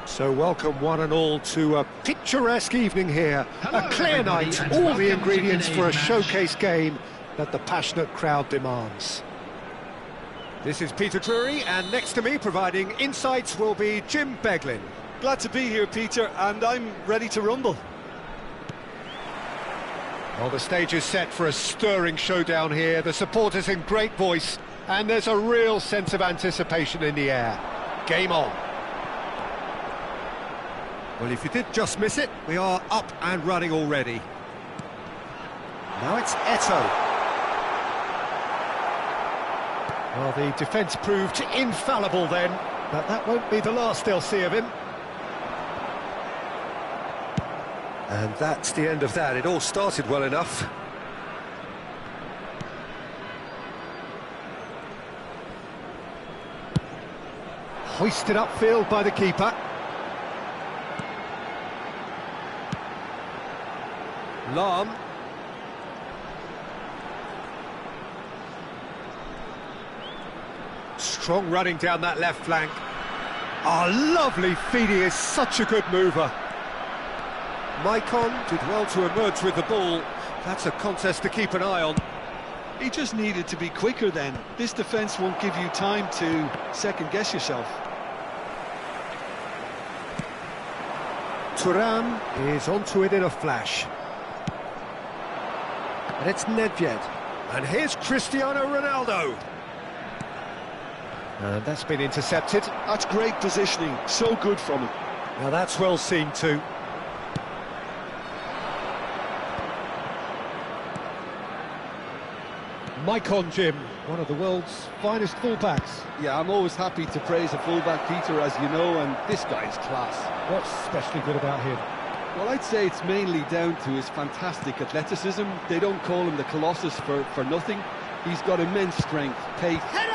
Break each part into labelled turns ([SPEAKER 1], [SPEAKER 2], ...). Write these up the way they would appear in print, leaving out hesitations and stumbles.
[SPEAKER 1] So welcome one and all to a picturesque evening here. A clear night, all the ingredients for a showcase game that the passionate crowd demands. This is Peter Drury, and next to me providing insights will be Jim Beglin.
[SPEAKER 2] Glad to be here, Peter, and I'm ready to rumble.
[SPEAKER 1] Well, the stage is set for a stirring showdown here. The supporters in great voice, and there's a real sense of anticipation in the air. Game on. Well, if you did just miss it, we are up and running already. Now it's Eto. Well, the defence proved infallible then, but that won't be the last they'll see of him. And that's the end of that. It all started well enough. Hoisted upfield by the keeper. Lahm. Strong running down that left flank. Lovely feed, he is such a good mover. Maicon did well to emerge with the ball. That's a contest to keep an eye on.
[SPEAKER 2] He just needed to be quicker then. This defence won't give you time to second-guess yourself.
[SPEAKER 1] Thuram is onto it in a flash. And it's Nedved. And here's Cristiano Ronaldo. And that's been intercepted.
[SPEAKER 2] That's great positioning, so good from him.
[SPEAKER 1] Now that's well seen too. Maicon, Jim, one of the world's finest fullbacks.
[SPEAKER 2] Yeah, I'm always happy to praise a fullback, Peter, as you know, and this guy's class.
[SPEAKER 1] What's especially good about him?
[SPEAKER 2] Well, I'd say it's mainly down to his fantastic athleticism. They don't call him the Colossus for nothing. He's got immense strength, pace.
[SPEAKER 1] Header!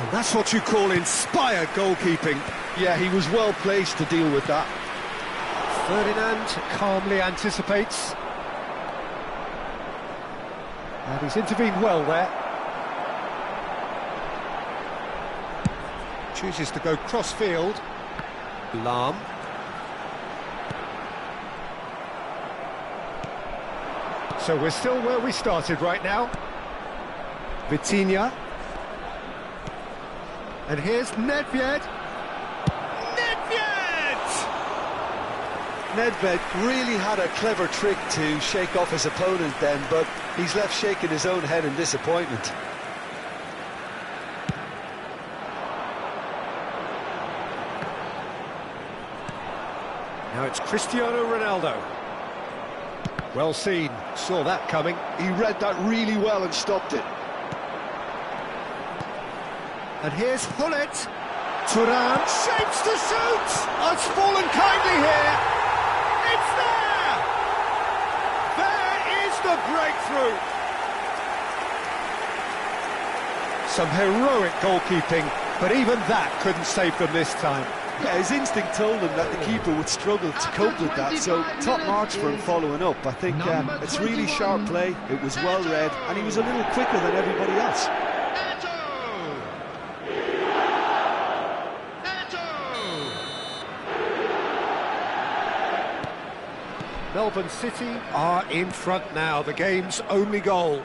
[SPEAKER 1] And that's what you call inspired goalkeeping.
[SPEAKER 2] Yeah, he was well placed to deal with that.
[SPEAKER 1] Ferdinand calmly anticipates. And he's intervened well there. Chooses to go cross-field. Lahm. So we're still where we started right now. Vitinha. And here's Nedved.
[SPEAKER 2] Nedved really had a clever trick to shake off his opponent then, but he's left shaking his own head in disappointment.
[SPEAKER 1] Now it's Cristiano Ronaldo. Well seen, saw that coming.
[SPEAKER 2] He read that really well and stopped it. And here's Hullet.
[SPEAKER 1] Thuram shapes to shoot! Oh, it's fallen kindly here. It's there! There is the breakthrough. Some heroic goalkeeping, but even that couldn't save them this time.
[SPEAKER 2] Yeah, his instinct told him that the keeper would struggle to cope with that, so top marks for him following up. I think it's really sharp play, it was well read, and he was a little quicker than everybody else.
[SPEAKER 1] Melbourne City are in front now, the game's only goal.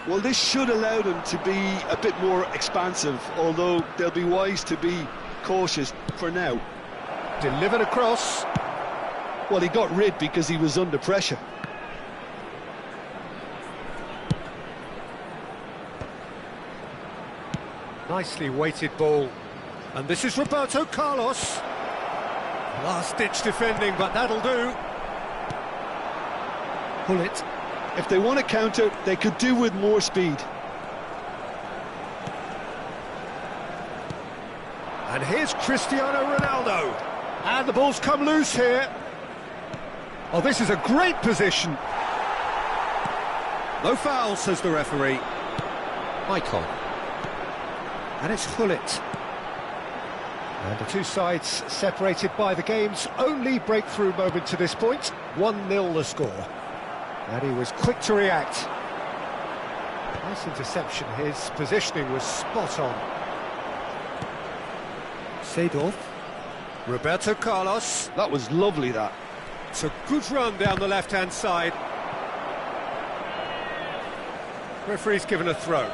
[SPEAKER 2] Well, this should allow them to be a bit more expansive, although they'll be wise to be cautious for now.
[SPEAKER 1] Delivered across.
[SPEAKER 2] Well, he got rid because he was under pressure.
[SPEAKER 1] Nicely weighted ball. And this is Roberto Carlos. Last-ditch defending, but that'll do.
[SPEAKER 2] Hullet. If they want to counter, they could do with more speed.
[SPEAKER 1] And here's Cristiano Ronaldo. And the ball's come loose here. Oh, this is a great position. No foul, says the referee. Maicon. And it's Hullet. And the two sides separated by the game's only breakthrough moment to this point. 1-0 the score. And he was quick to react. Nice interception, his positioning was spot on. Seedorf. Roberto Carlos.
[SPEAKER 2] That was lovely, that.
[SPEAKER 1] It's a good run down the left-hand side. Referee's given a throw.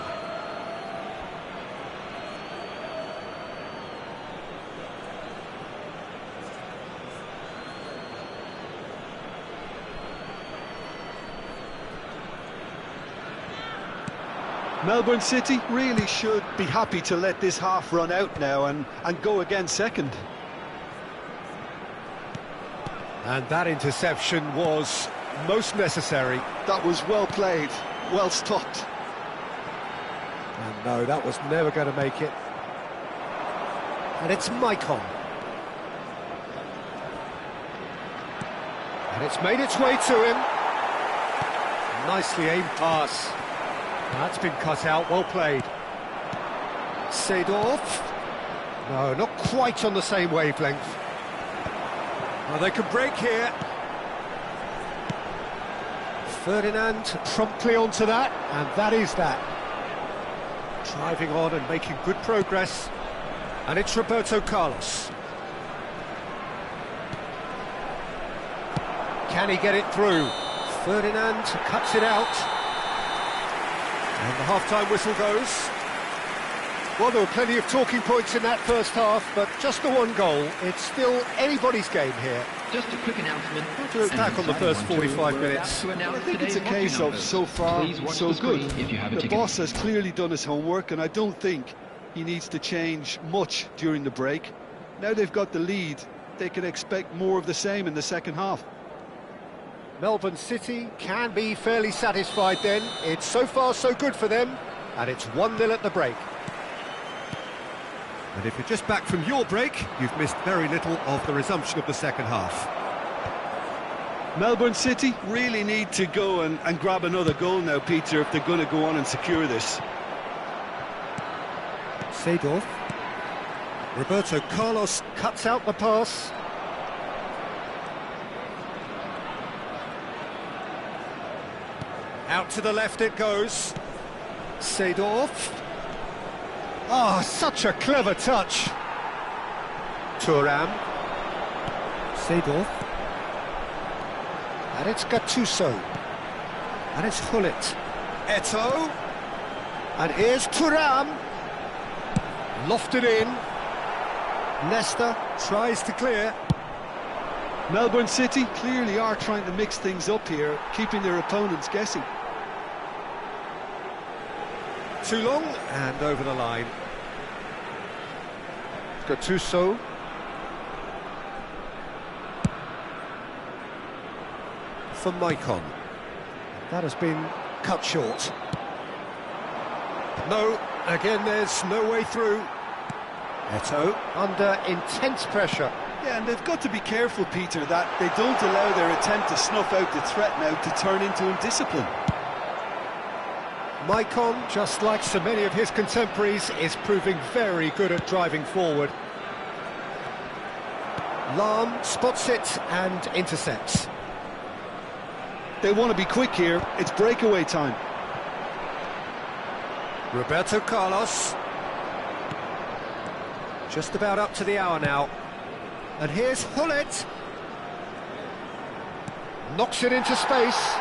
[SPEAKER 2] Melbourne City really should be happy to let this half run out now and go again second.
[SPEAKER 1] And that interception was most necessary.
[SPEAKER 2] That was well played, well stopped.
[SPEAKER 1] And no, that was never going to make it. And it's Maicon. And it's made its way to him. Nicely aimed pass. That's been cut out, well played. Seedorf. No, not quite on the same wavelength. Well, they could break here. Ferdinand promptly onto that, and that is that. Driving on and making good progress. And it's Roberto Carlos. Can he get it through? Ferdinand cuts it out. And the half-time whistle goes. Well, there were plenty of talking points in that first half, but just the one goal. It's still anybody's game here.
[SPEAKER 3] Just a quick announcement.
[SPEAKER 1] To look back on the first 45 minutes.
[SPEAKER 2] I think it's a case of so far, so good. The boss has clearly done his homework, and I don't think he needs to change much during the break. Now they've got the lead, they can expect more of the same in the second half.
[SPEAKER 1] Melbourne City can be fairly satisfied then. It's so far so good for them, and it's 1-0 at the break. And if you're just back from your break, you've missed very little of the resumption of the second half.
[SPEAKER 2] Melbourne City really need to go and grab another goal now, Peter, if they're going to go on and secure this.
[SPEAKER 1] Seedorf. Roberto Carlos cuts out the pass. Out to the left it goes. Seedorf. Oh, such a clever touch. Thuram. Seedorf. And it's Gattuso. And it's Hullet. Eto'o. And here's Thuram. Lofted in. Leicester tries to clear.
[SPEAKER 2] Melbourne City clearly are trying to mix things up here, keeping their opponents guessing.
[SPEAKER 1] Too long and over the line. Gattuso. For Maicon. That has been cut short. No, again there's no way through. Eto'o under intense pressure.
[SPEAKER 2] Yeah, and they've got to be careful, Peter, that they don't allow their attempt to snuff out the threat now to turn into indiscipline.
[SPEAKER 1] Maicon, just like so many of his contemporaries, is proving very good at driving forward. Lahm spots it and intercepts.
[SPEAKER 2] They want to be quick here, it's breakaway time.
[SPEAKER 1] Roberto Carlos. Just about up to the hour now. And here's Hullet. Knocks it into space.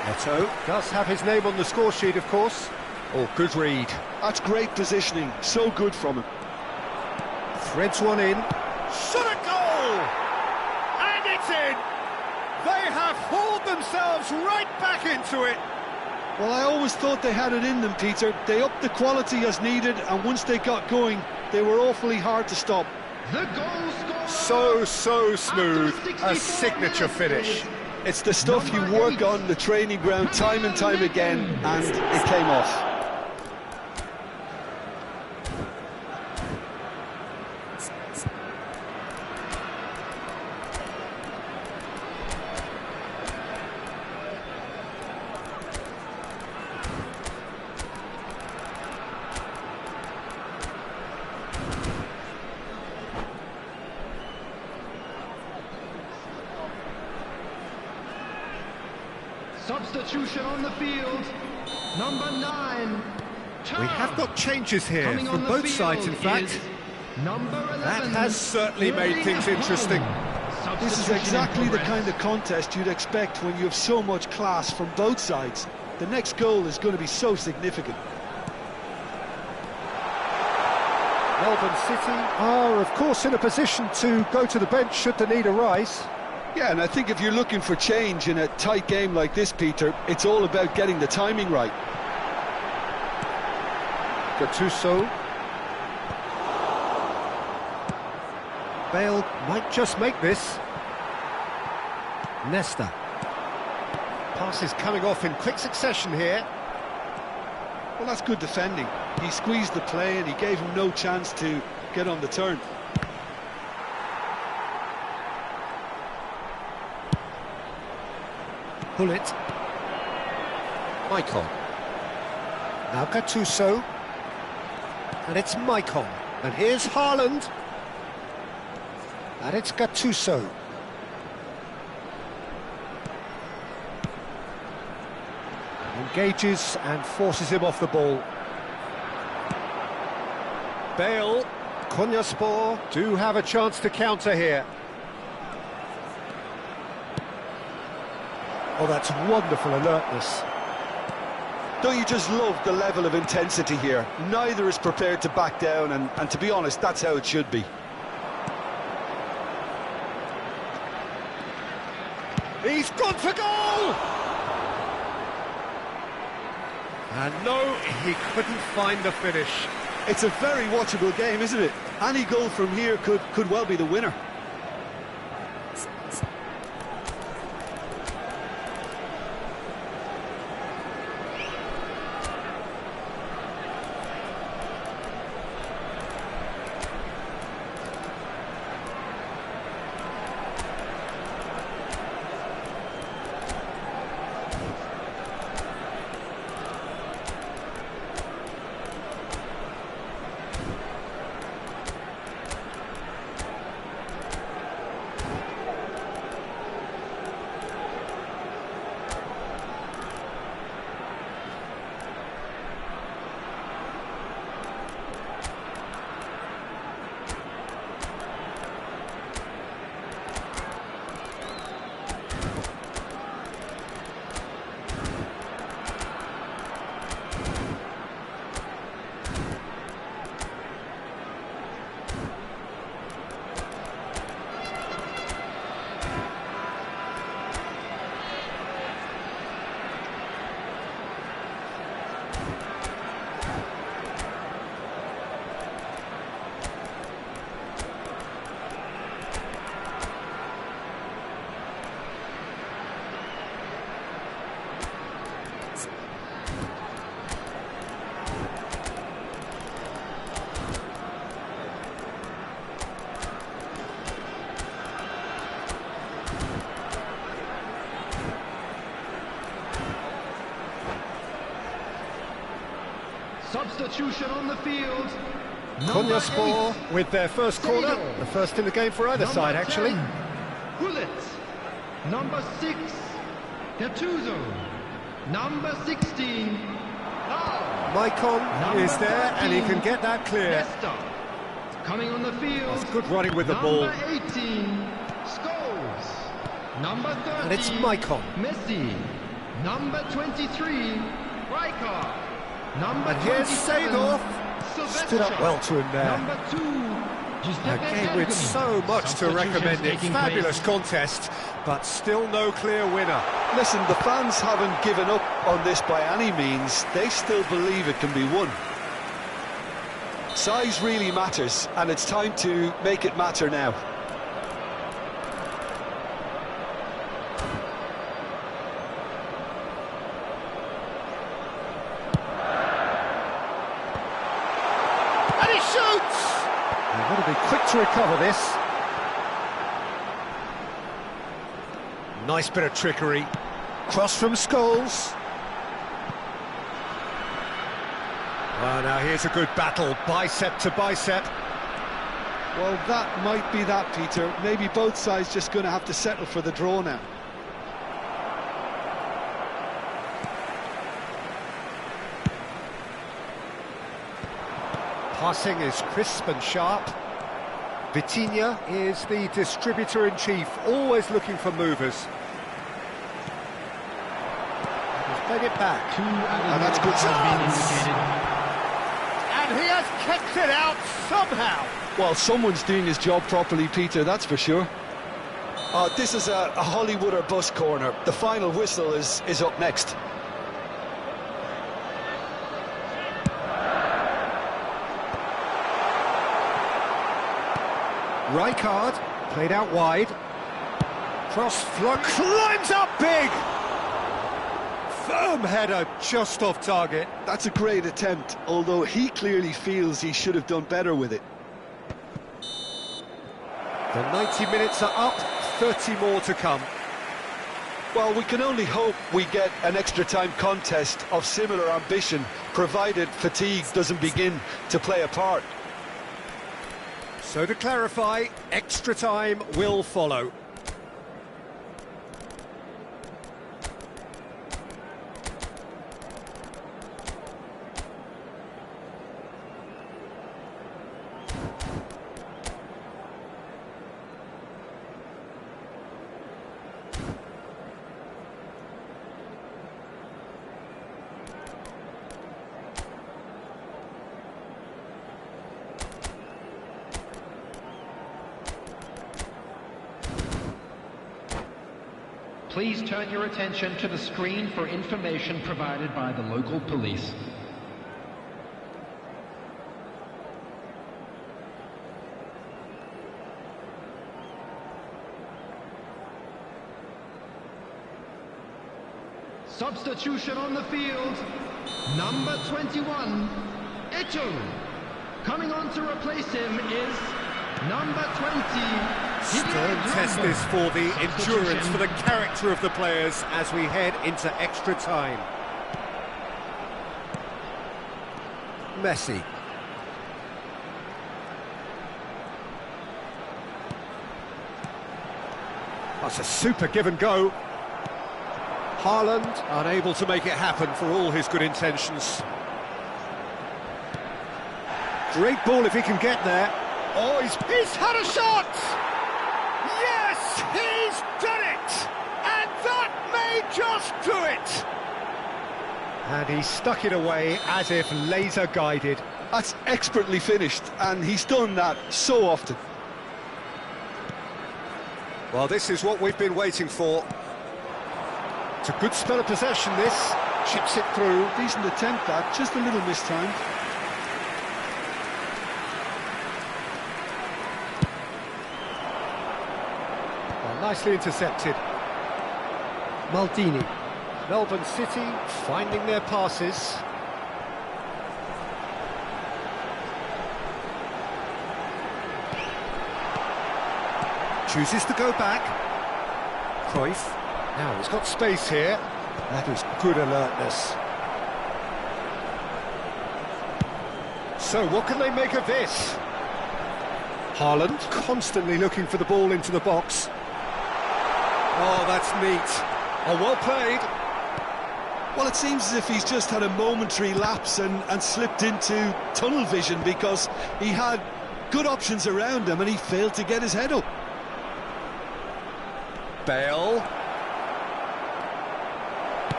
[SPEAKER 1] Eto'o does have his name on the score sheet, of course. Oh, good read.
[SPEAKER 2] That's great positioning, so good from him.
[SPEAKER 1] Threads one in. Shot a goal! And it's in! They have hauled themselves right back into it.
[SPEAKER 2] Well, I always thought they had it in them, Peter. They upped the quality as needed, and once they got going, they were awfully hard to stop.
[SPEAKER 3] The goal scorer.
[SPEAKER 1] So smooth. A signature finish.
[SPEAKER 2] It's the stuff you work on the training ground time and time again, and it came off.
[SPEAKER 3] Substitution on the field, number 9.
[SPEAKER 1] We have got changes here from both sides, in fact.
[SPEAKER 3] Number 11.
[SPEAKER 1] That has certainly made things interesting.
[SPEAKER 2] This is exactly the kind of contest you'd expect when you have so much class from both sides. The next goal is going to be so significant.
[SPEAKER 1] Melbourne City are, of course, in a position to go to the bench should the need arise.
[SPEAKER 2] Yeah, and I think if you're looking for change in a tight game like this, Peter, it's all about getting the timing right.
[SPEAKER 1] Gattuso. Bale might just make this. Nesta. Passes coming off in quick succession here.
[SPEAKER 2] Well, that's good defending. He squeezed the play and he gave him no chance to get on the turn.
[SPEAKER 1] Pull it. Maicon. Now Gattuso. And it's Maicon. And here's Haaland. And it's Gattuso. Engages and forces him off the ball. Bale. Konyaspor do have a chance to counter here. Oh, that's wonderful alertness.
[SPEAKER 2] Don't you just love the level of intensity here? Neither is prepared to back down, and to be honest, that's how it should be.
[SPEAKER 1] He's gone for goal! And no, he couldn't find the finish.
[SPEAKER 2] It's a very watchable game, isn't it? Any goal from here could well be the winner.
[SPEAKER 3] Substitution on the field.
[SPEAKER 1] Konyaspor with their first corner, the first in the game for either side, actually.
[SPEAKER 3] Gullit. Number 6, Gattuso. Number 16,
[SPEAKER 1] Maicon is there, and he can get that clear.
[SPEAKER 3] Nesta. Coming on the field.
[SPEAKER 1] That's good running with the ball.
[SPEAKER 3] Number 18, Scholes. Number 30,
[SPEAKER 1] And it's Maicon.
[SPEAKER 3] Messi. Number 23, Riker. Number
[SPEAKER 1] And here's
[SPEAKER 3] 27,
[SPEAKER 1] Seedorf.
[SPEAKER 3] Sylvester.
[SPEAKER 1] Stood up well to him there.
[SPEAKER 3] Number 2,
[SPEAKER 1] A game with so much to recommend it. Fabulous contest, but still no clear winner.
[SPEAKER 2] Listen, the fans haven't given up on this by any means. They still believe it can be won. Size really matters, and it's time to make it matter now.
[SPEAKER 1] And he shoots! They've got to be quick to recover this. Nice bit of trickery. Cross from Scholes. Oh, now here's a good battle, bicep to bicep.
[SPEAKER 2] Well, that might be that, Peter. Maybe both sides just going to have to settle for the draw now.
[SPEAKER 1] Passing is crisp and sharp. Vitinha is the distributor-in-chief, always looking for movers. He's played it back.
[SPEAKER 2] And that's good
[SPEAKER 1] chance! And he has kept it out somehow.
[SPEAKER 2] Well, someone's doing his job properly, Peter, that's for sure. This is a Hollywood or bus corner. The final whistle is up next.
[SPEAKER 1] Rijkaard, played out wide. Cross flung, climbs up big! Firm header, just off target.
[SPEAKER 2] That's a great attempt, although he clearly feels he should have done better with it.
[SPEAKER 1] The 90 minutes are up, 30 more to come.
[SPEAKER 2] Well, we can only hope we get an extra-time contest of similar ambition, provided fatigue doesn't begin to play a part.
[SPEAKER 1] So to clarify, extra time will follow.
[SPEAKER 3] Please turn your attention to the screen for information provided by the local police. Substitution on the field. Number 21, Eto. Coming on to replace him is number 20.
[SPEAKER 1] Stern test this for the endurance, for the character of the players as we head into extra time. Messi. That's a super give and go. Haaland unable to make it happen for all his good intentions. Great ball if he can get there. Oh, he's had a shot! Yes, he's done it! And that may just do it! And he stuck it away as if laser guided.
[SPEAKER 2] That's expertly finished, and he's done that so often.
[SPEAKER 1] Well, this is what we've been waiting for. It's a good spell of possession, this. Chips it through.
[SPEAKER 2] Decent attempt, that. Just a little mistimed.
[SPEAKER 1] Well, nicely intercepted. Maldini. Melbourne City finding their passes. Chooses to go back. Cruyff. Now he's got space here. That is good alertness. So what can they make of this? Haaland constantly looking for the ball into the box. Oh, that's neat. Oh, well played.
[SPEAKER 2] Well, it seems as if he's just had a momentary lapse and slipped into tunnel vision, because he had good options around him and he failed to get his head up.
[SPEAKER 1] Bale.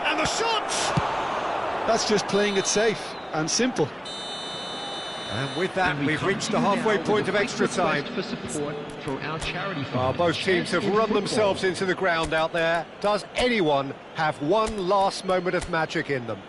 [SPEAKER 1] And the shot!
[SPEAKER 2] That's just playing it safe and simple.
[SPEAKER 1] And with that, we've reached the halfway point of extra time.
[SPEAKER 3] For support for our charity
[SPEAKER 1] Well, both teams have run themselves into the ground out there. Does anyone have one last moment of magic in them?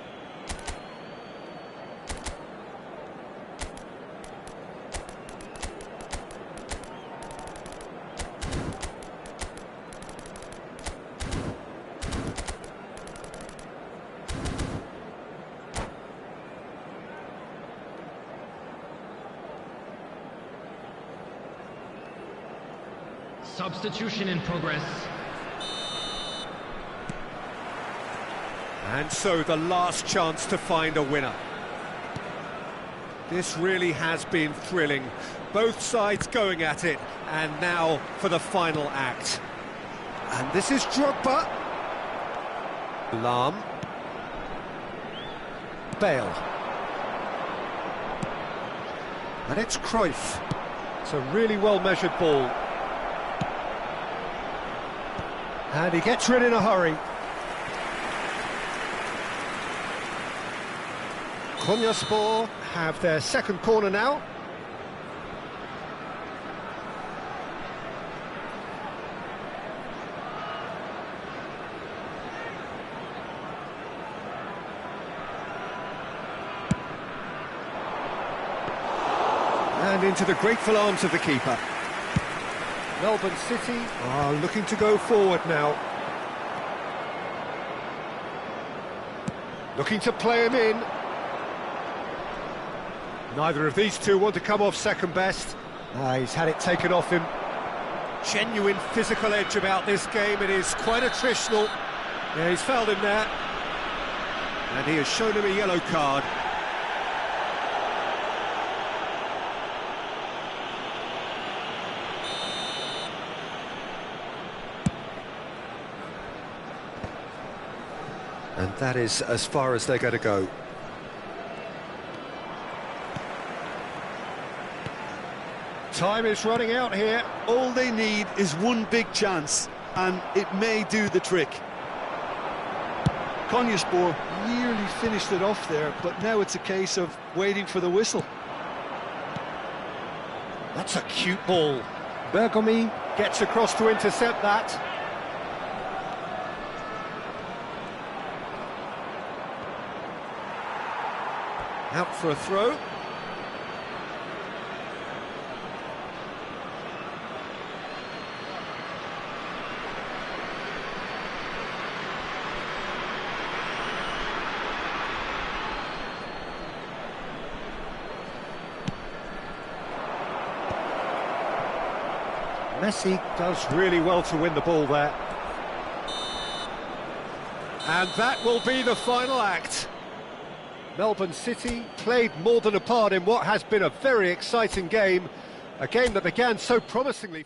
[SPEAKER 3] Substitution in progress.
[SPEAKER 1] And so the last chance to find a winner. This really has been thrilling. Both sides going at it, and now for the final act. And this is Drogba. Lahm. Bale. And it's Cruyff. It's a really well-measured ball. And he gets rid in a hurry. Konyaspor have their second corner now. And into the grateful arms of the keeper. Melbourne City are looking to go forward now. Looking to play him in. Neither of these two want to come off second best. He's had it taken off him. Genuine physical edge about this game. It is quite attritional. Yeah, he's fouled him there. And he has shown him a yellow card. And that is as far as they're going to go. Time is running out here.
[SPEAKER 2] All they need is one big chance, and it may do the trick. Konyaspor nearly finished it off there, but now it's a case of waiting for the whistle.
[SPEAKER 1] That's a cute ball. Bergomi gets across to intercept that. Out for a throw. Messi does really well to win the ball there. And that will be the final act. Melbourne City played more than a part in what has been a very exciting game. A game that began so promisingly.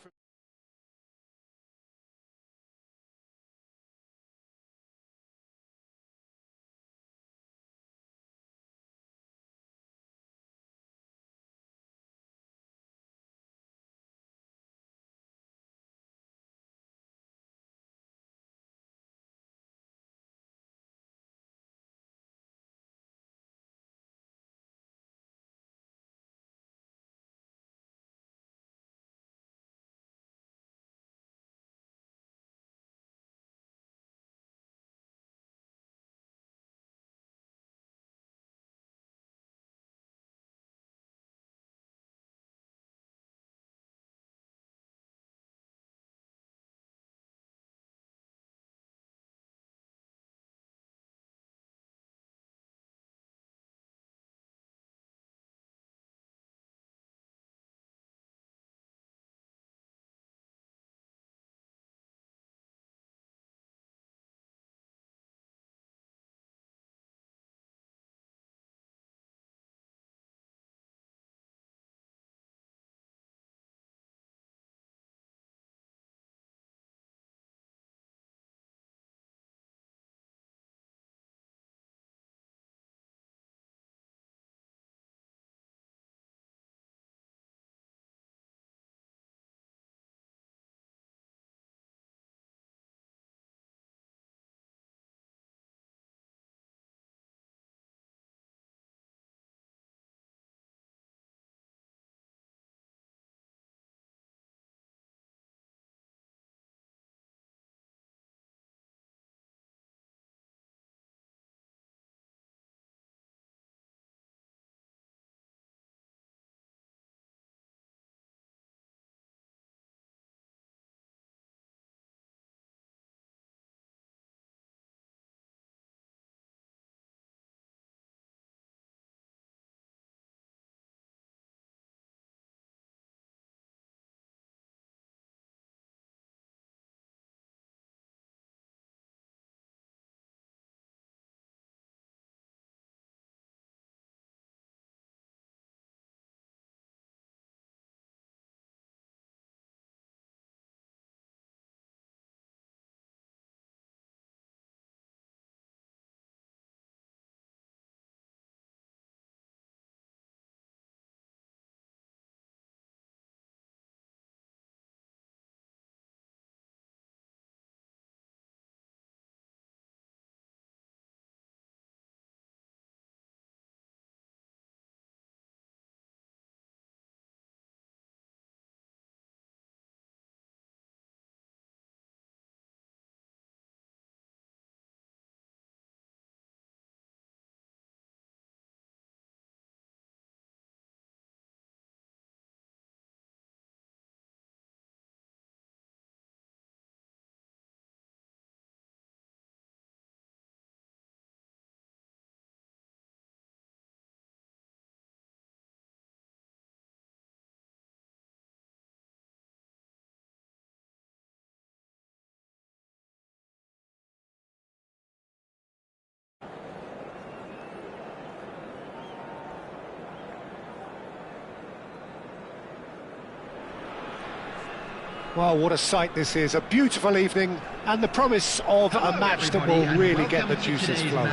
[SPEAKER 1] Well, what a sight this is, a beautiful evening, and the promise of a match that will really get the juices flowing.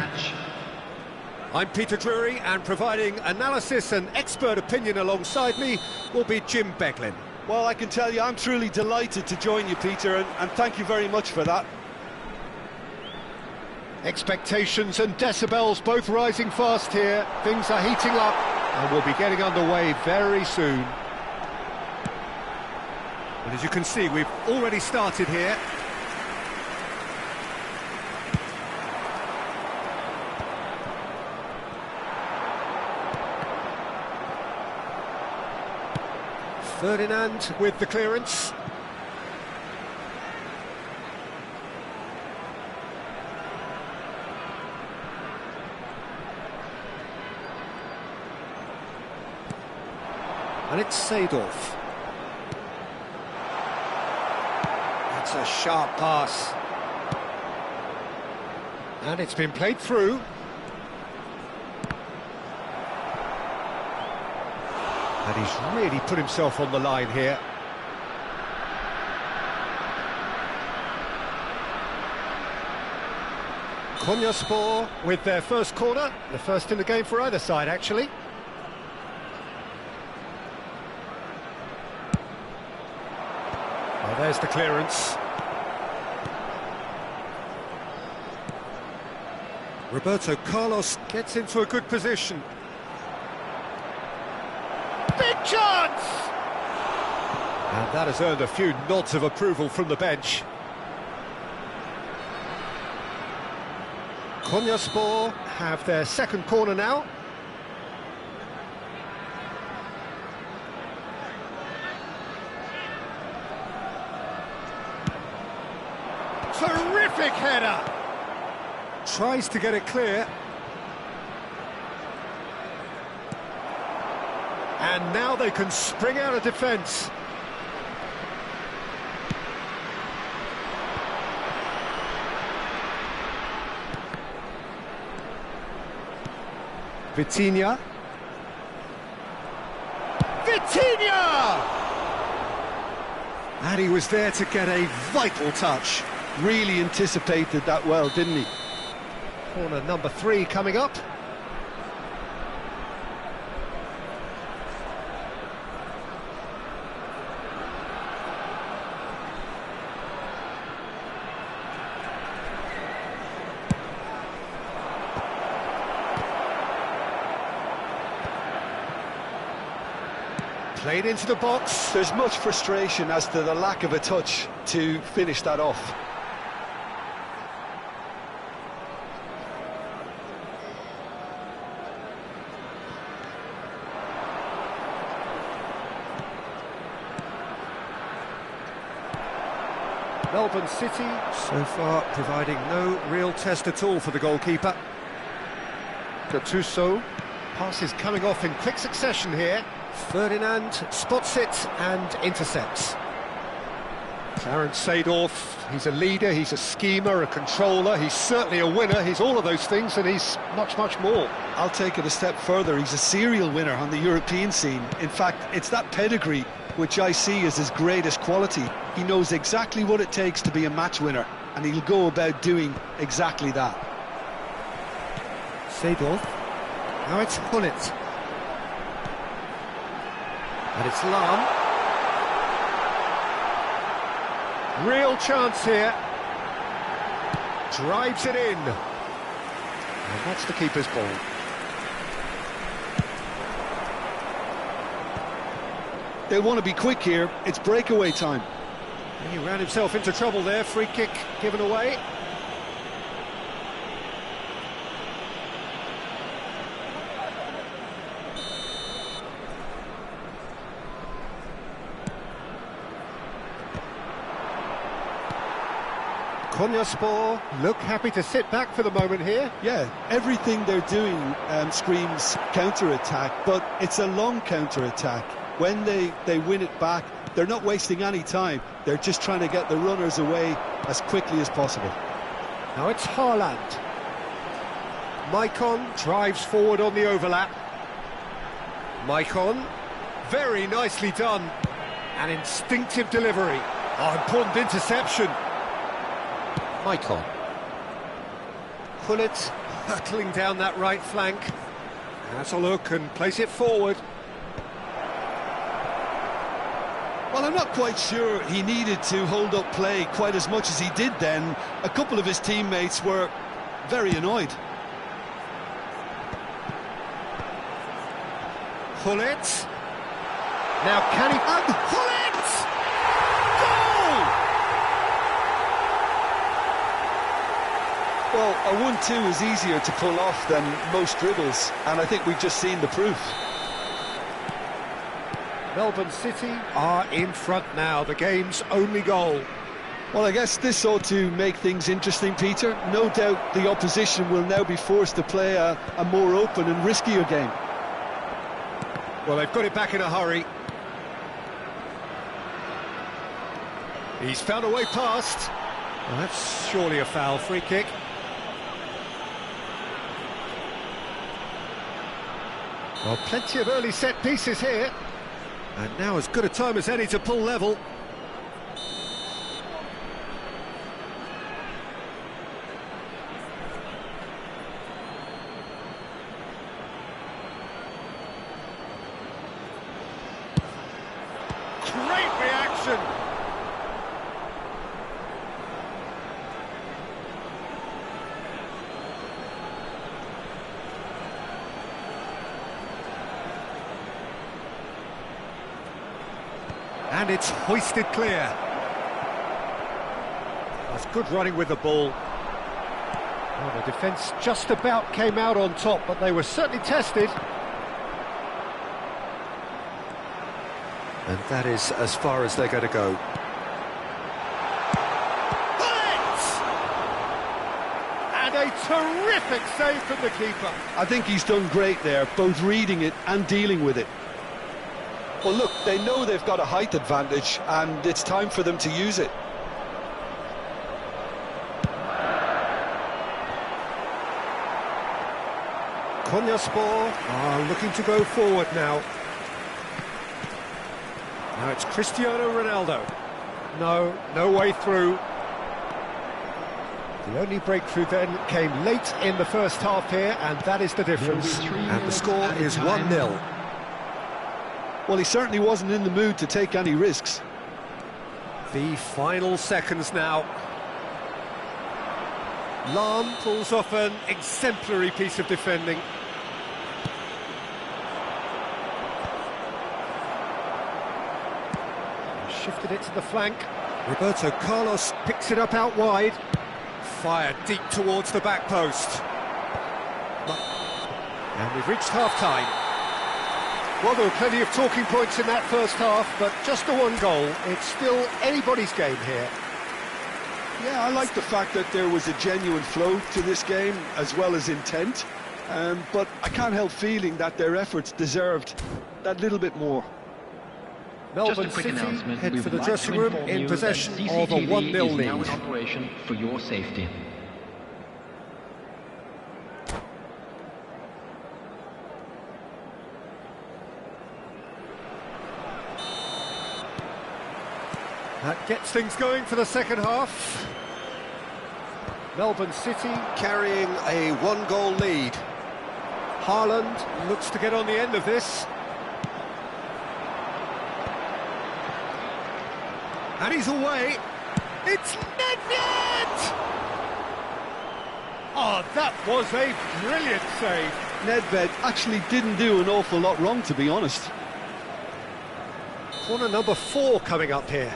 [SPEAKER 1] I'm Peter Drury, and providing analysis and expert opinion alongside me will be Jim Beglin.
[SPEAKER 2] Well, I can tell you I'm truly delighted to join you, Peter, and thank you very much for that.
[SPEAKER 1] Expectations and decibels both rising fast here. Things are heating up, and we'll be getting underway very soon. And as you can see, we've already started here. Ferdinand with the clearance. And it's Seedorf. That's a sharp pass. And it's been played through. And he's really put himself on the line here. Konyaspor with their first corner, the first in the game for either side, actually. Well, there's the clearance. Roberto Carlos gets into a good position. Big chance! And that has earned a few nods of approval from the bench. Konyaspor have their second corner now. Terrific header! Tries to get it clear. And now they can spring out of defence. Vitinha. And he was there to get a vital touch.
[SPEAKER 2] Really anticipated that well, didn't he?
[SPEAKER 1] Corner number 3 coming up. Played into the box.
[SPEAKER 2] There's much frustration as to the lack of a touch to finish that off.
[SPEAKER 1] Melbourne City, so far, providing no real test at all for the goalkeeper. Gattuso, passes coming off in quick succession here. Ferdinand spots it and intercepts. Clarence Seedorf, he's a leader, he's a schemer, a controller, he's certainly a winner, he's all of those things, and he's much, much more.
[SPEAKER 2] I'll take it a step further, he's a serial winner on the European scene. In fact, it's that pedigree which I see as his greatest quality. He knows exactly what it takes to be a match winner, and he'll go about doing exactly that.
[SPEAKER 1] Seedorf, now it's Hullet. And it's Lahm. Real chance here. Drives it in. And that's the keeper's ball.
[SPEAKER 2] They'll want to be quick here. It's breakaway time.
[SPEAKER 1] And he ran himself into trouble there. Free kick given away. Konyaspor look happy to sit back for the moment here.
[SPEAKER 2] Yeah, everything they're doing screams counter-attack, but it's a long counter-attack. When they win it back, they're not wasting any time. They're just trying to get the runners away as quickly as possible.
[SPEAKER 1] Now it's Haaland. Maicon drives forward on the overlap. Maicon, very nicely done. An instinctive delivery. Oh, important interception. Michael. Pullet hurtling down that right flank. Has a look and place it forward.
[SPEAKER 2] Well, I'm not quite sure he needed to hold up play quite as much as he did then. A couple of his teammates were very annoyed.
[SPEAKER 1] Pullet. Now can he... And Pullet! Goal!
[SPEAKER 2] Well, a 1-2 is easier to pull off than most dribbles, and I think we've just seen the proof.
[SPEAKER 1] Melbourne City are in front now, the game's only goal.
[SPEAKER 2] Well, I guess this ought to make things interesting, Peter. No doubt the opposition will now be forced to play a more open and riskier game.
[SPEAKER 1] Well, they've got it back in a hurry. He's found a way past. Well, that's surely a foul. Free kick. Well, plenty of early set pieces here. And now as good a time as any to pull level. Great reaction! And it's hoisted clear. That's good running with the ball. Well, the defence just about came out on top, but they were certainly tested. And that is as far as they're going to go. Bullet! And a terrific save from the keeper.
[SPEAKER 2] I think he's done great there, both reading it and dealing with it. Well, look, they know they've got a height advantage, and it's time for them to use it.
[SPEAKER 1] Konyaspor are looking to go forward now. Now it's Cristiano Ronaldo. No way through. The only breakthrough then came late in the first half here, and that is the difference. And the score is 1-0.
[SPEAKER 2] Well, he certainly wasn't in the mood to take any risks.
[SPEAKER 1] The final seconds now. Lahm pulls off an exemplary piece of defending. Shifted it to the flank. Roberto Carlos picks it up out wide. Fired deep towards the back post. And we've reached half-time. Well, there were plenty of talking points in that first half, but just the one goal. It's still anybody's game here.
[SPEAKER 2] Yeah, I like the fact that there was a genuine flow to this game, as well as intent. But I can't help feeling that their efforts deserved that little bit more.
[SPEAKER 1] Melbourne City head for the dressing room in possession of a 1-0 lead.
[SPEAKER 4] Now in operation for your safety.
[SPEAKER 1] That gets things going for the second half. Melbourne City carrying a 1-goal lead. Haaland looks to get on the end of this. And he's away. It's Nedved! Oh, that was a brilliant save.
[SPEAKER 2] Nedved actually didn't do an awful lot wrong, to be honest.
[SPEAKER 1] Corner number 4 coming up here.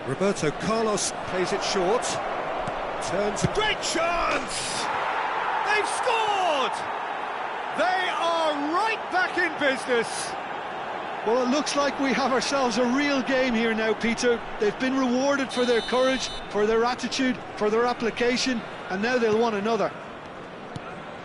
[SPEAKER 1] Roberto Carlos plays it short. Turns a great chance! They've scored! They are right back in business.
[SPEAKER 2] Well, it looks like we have ourselves a real game here now, Peter. They've been rewarded for their courage, for their attitude, for their application, and now they'll want another.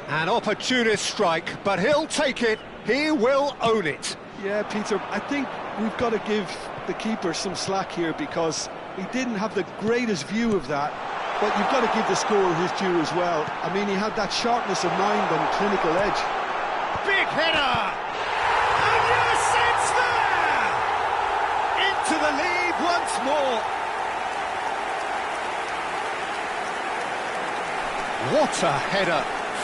[SPEAKER 1] An opportunist strike, but he'll take it. He will own it.
[SPEAKER 2] Yeah, Peter, I think we've got to give the keeper some slack here, because he didn't have the greatest view of that. But you've got to give the scorer his due as well. I mean, he had that sharpness of mind and clinical edge.
[SPEAKER 1] Big header! And yes, into the lead once more. What a header,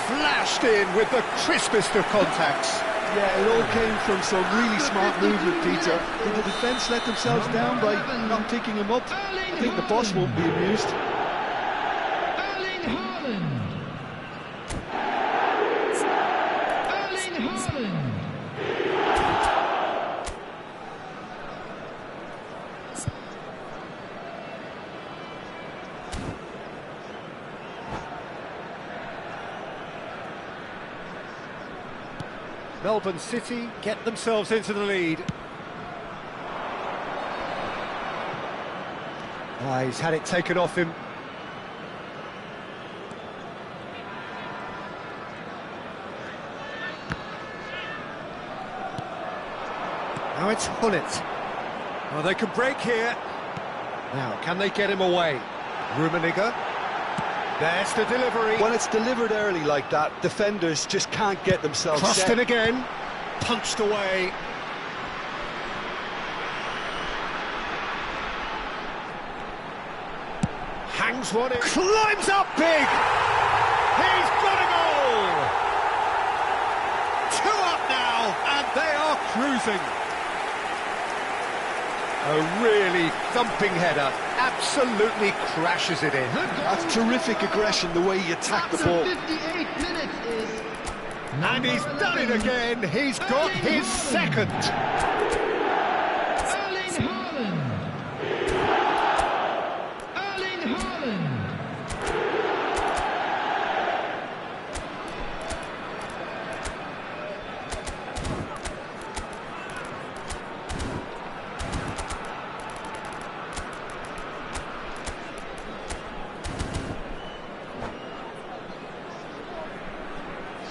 [SPEAKER 1] flashed in with the crispest of contacts.
[SPEAKER 2] Yeah, it all came from some really smart movement, Peter. Did the defence let themselves down by not picking him up? I think the boss won't be amused.
[SPEAKER 1] Melbourne City get themselves into the lead. He's had it taken off him. Now it's Hullet. Oh, they can break here. Now, can they get him away? Rummenigge. There's the delivery.
[SPEAKER 2] When it's delivered early like that, defenders just can't get themselves
[SPEAKER 1] Crossed
[SPEAKER 2] set.
[SPEAKER 1] in again. Punched away. Hangs one in. Climbs up big. He's got a goal. 2 up now, and they are cruising. A really thumping header. Absolutely crashes it in.
[SPEAKER 2] That's terrific aggression, the way he attacked the ball.
[SPEAKER 3] 58 minutes is...
[SPEAKER 1] And he's done it again. He's got his second.
[SPEAKER 3] Erling Haaland. Erling Haaland.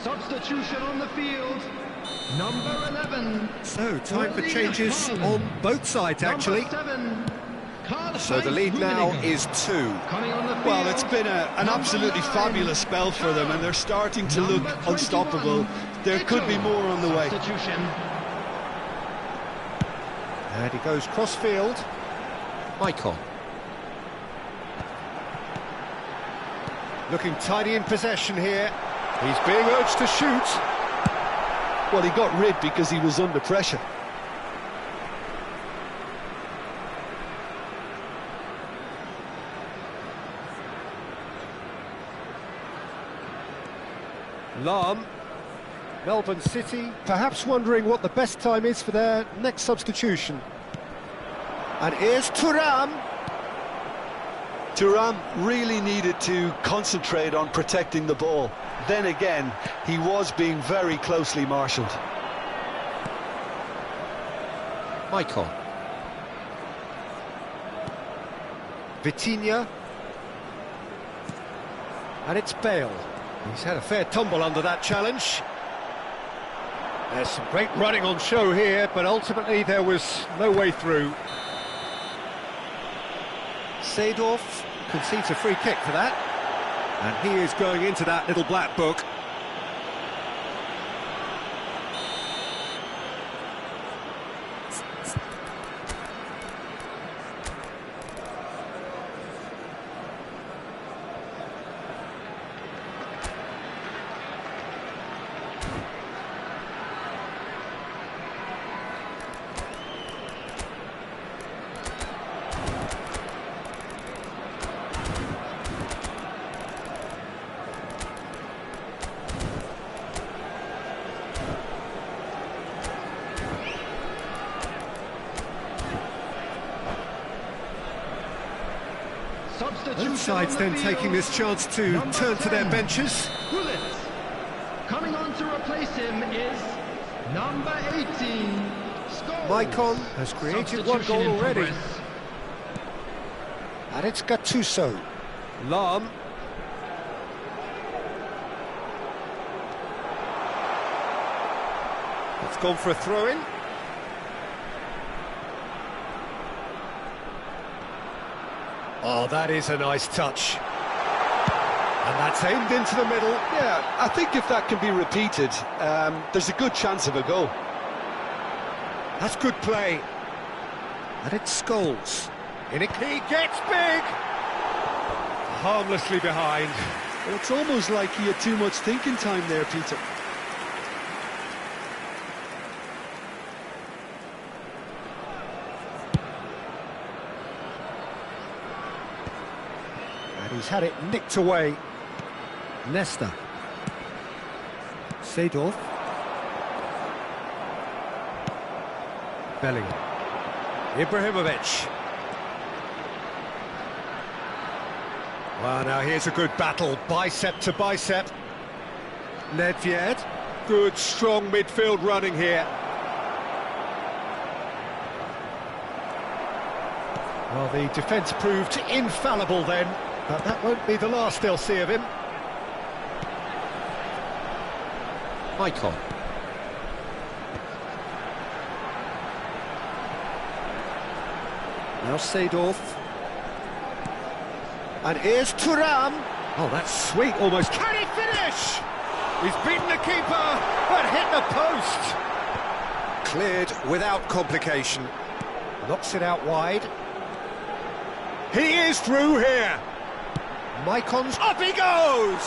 [SPEAKER 3] Substitution on the field, number 11.
[SPEAKER 1] So, time for changes on both sides, actually. So the lead now is 2.
[SPEAKER 2] Well, it's been an absolutely fabulous spell for them, and they're starting to look unstoppable. There could be more on the way.
[SPEAKER 1] And he goes cross-field. Icon. Looking tidy in possession here. He's being urged to shoot.
[SPEAKER 2] Well, he got rid because he was under pressure.
[SPEAKER 1] Lahm. Melbourne City perhaps wondering what the best time is for their next substitution. And here's Thuram.
[SPEAKER 2] Thuram really needed to concentrate on protecting the ball. Then again, he was being very closely marshalled.
[SPEAKER 1] Icon. Vitinha. And it's Bale. He's had a fair tumble under that challenge. There's some great running on show here, but ultimately there was no way through. Seedorf concedes a free kick for that. And he is going into that little black book. Both sides then taking this chance to turn to their benches.
[SPEAKER 3] Coming on to replace him is number 18.
[SPEAKER 1] Maicon has created one goal already. And it's Gattuso. Lahm. It's gone for a throw-in. Oh, that is a nice touch. And that's aimed into the middle.
[SPEAKER 2] Yeah, I think if that can be repeated, there's a good chance of a goal.
[SPEAKER 1] That's good play. And it's Scholes. He gets big! Harmlessly behind.
[SPEAKER 2] Well, it's almost like he had too much thinking time there, Peter.
[SPEAKER 1] And he's had it nicked away. Nesta. Seedorf. Bellingham. Ibrahimovic. Well, now here's a good battle, bicep to bicep. Nedved. Good, strong midfield running here. Well, the defence proved infallible then, but that won't be the last they'll see of him. Icon. Now Seedorf. And here's Thuram. Oh, that's sweet, almost. Can he finish? He's beaten the keeper, but hit the post. Cleared without complication. Knocks it out wide. He is through here. Maicon's up he goes!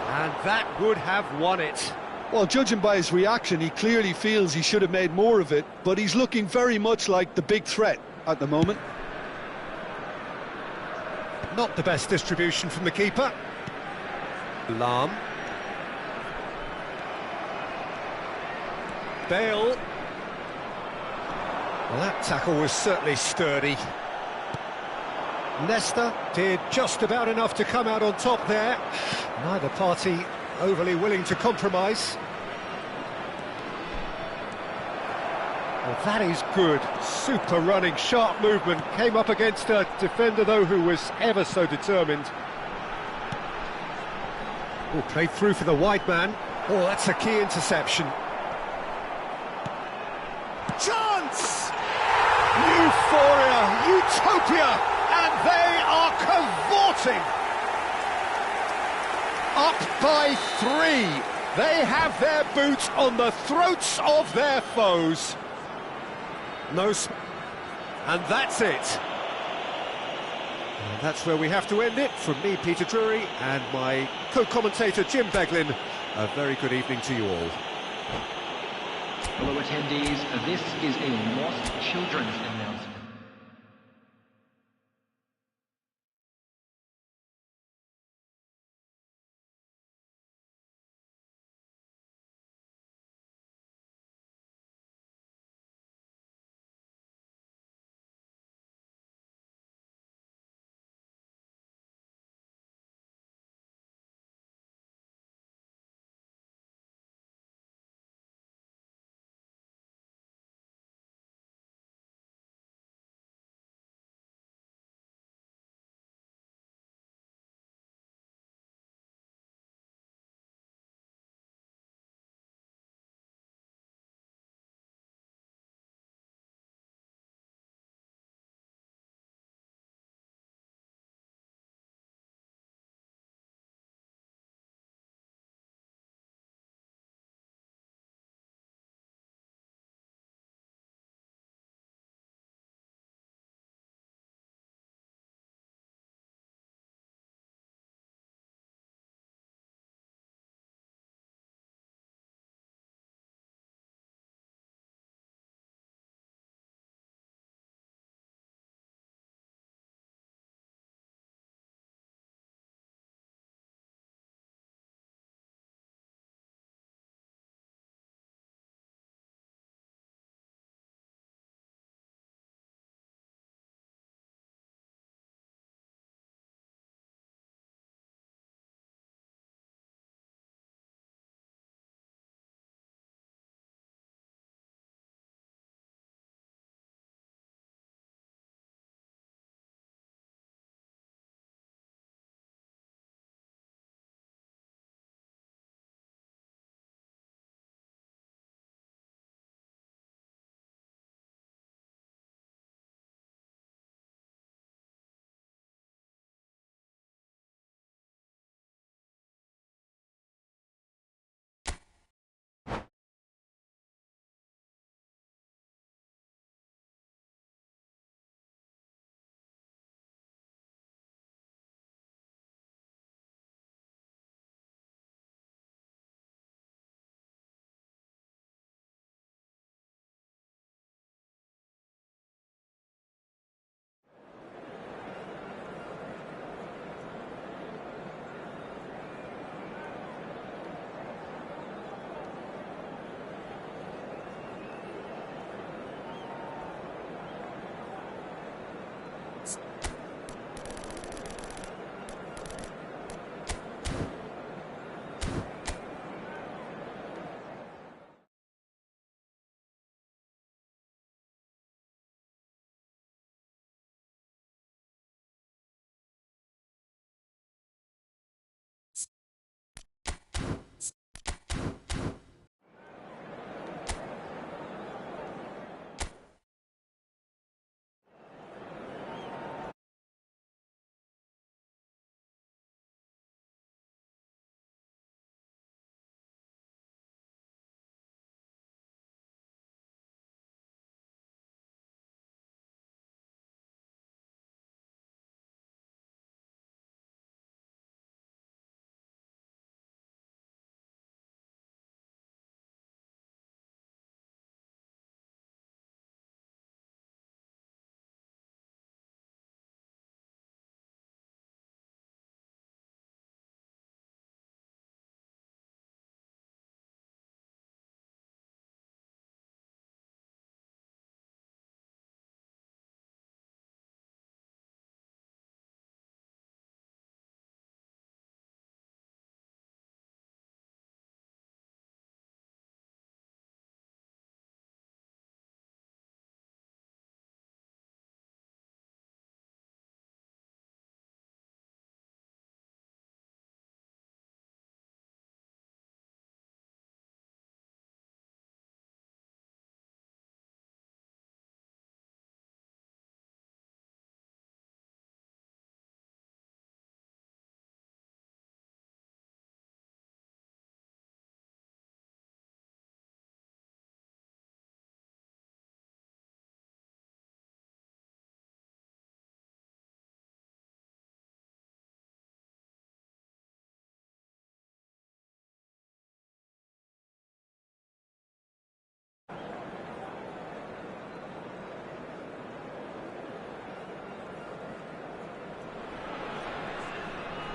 [SPEAKER 1] And that would have won it.
[SPEAKER 2] Well, judging by his reaction, he clearly feels he should have made more of it, but he's looking very much like the big threat at the moment.
[SPEAKER 1] Not the best distribution from the keeper. Lahm. Bale. Well, that tackle was certainly sturdy. Nesta did just about enough to come out on top there. Neither party overly willing to compromise. Well, that is good. Super running, sharp movement. Came up against a defender, though, who was ever so determined. Oh, played through for the wide man. Oh, that's a key interception. Chance! Euphoria! Utopia! And they are cavorting! Up by 3. They have their boots on the throats of their foes. And that's it. And that's where we have to end it. From me, Peter Drury, and my co-commentator, Jim Beglin. A very good evening to you all.
[SPEAKER 4] Fellow attendees, this is a lost children's announcement.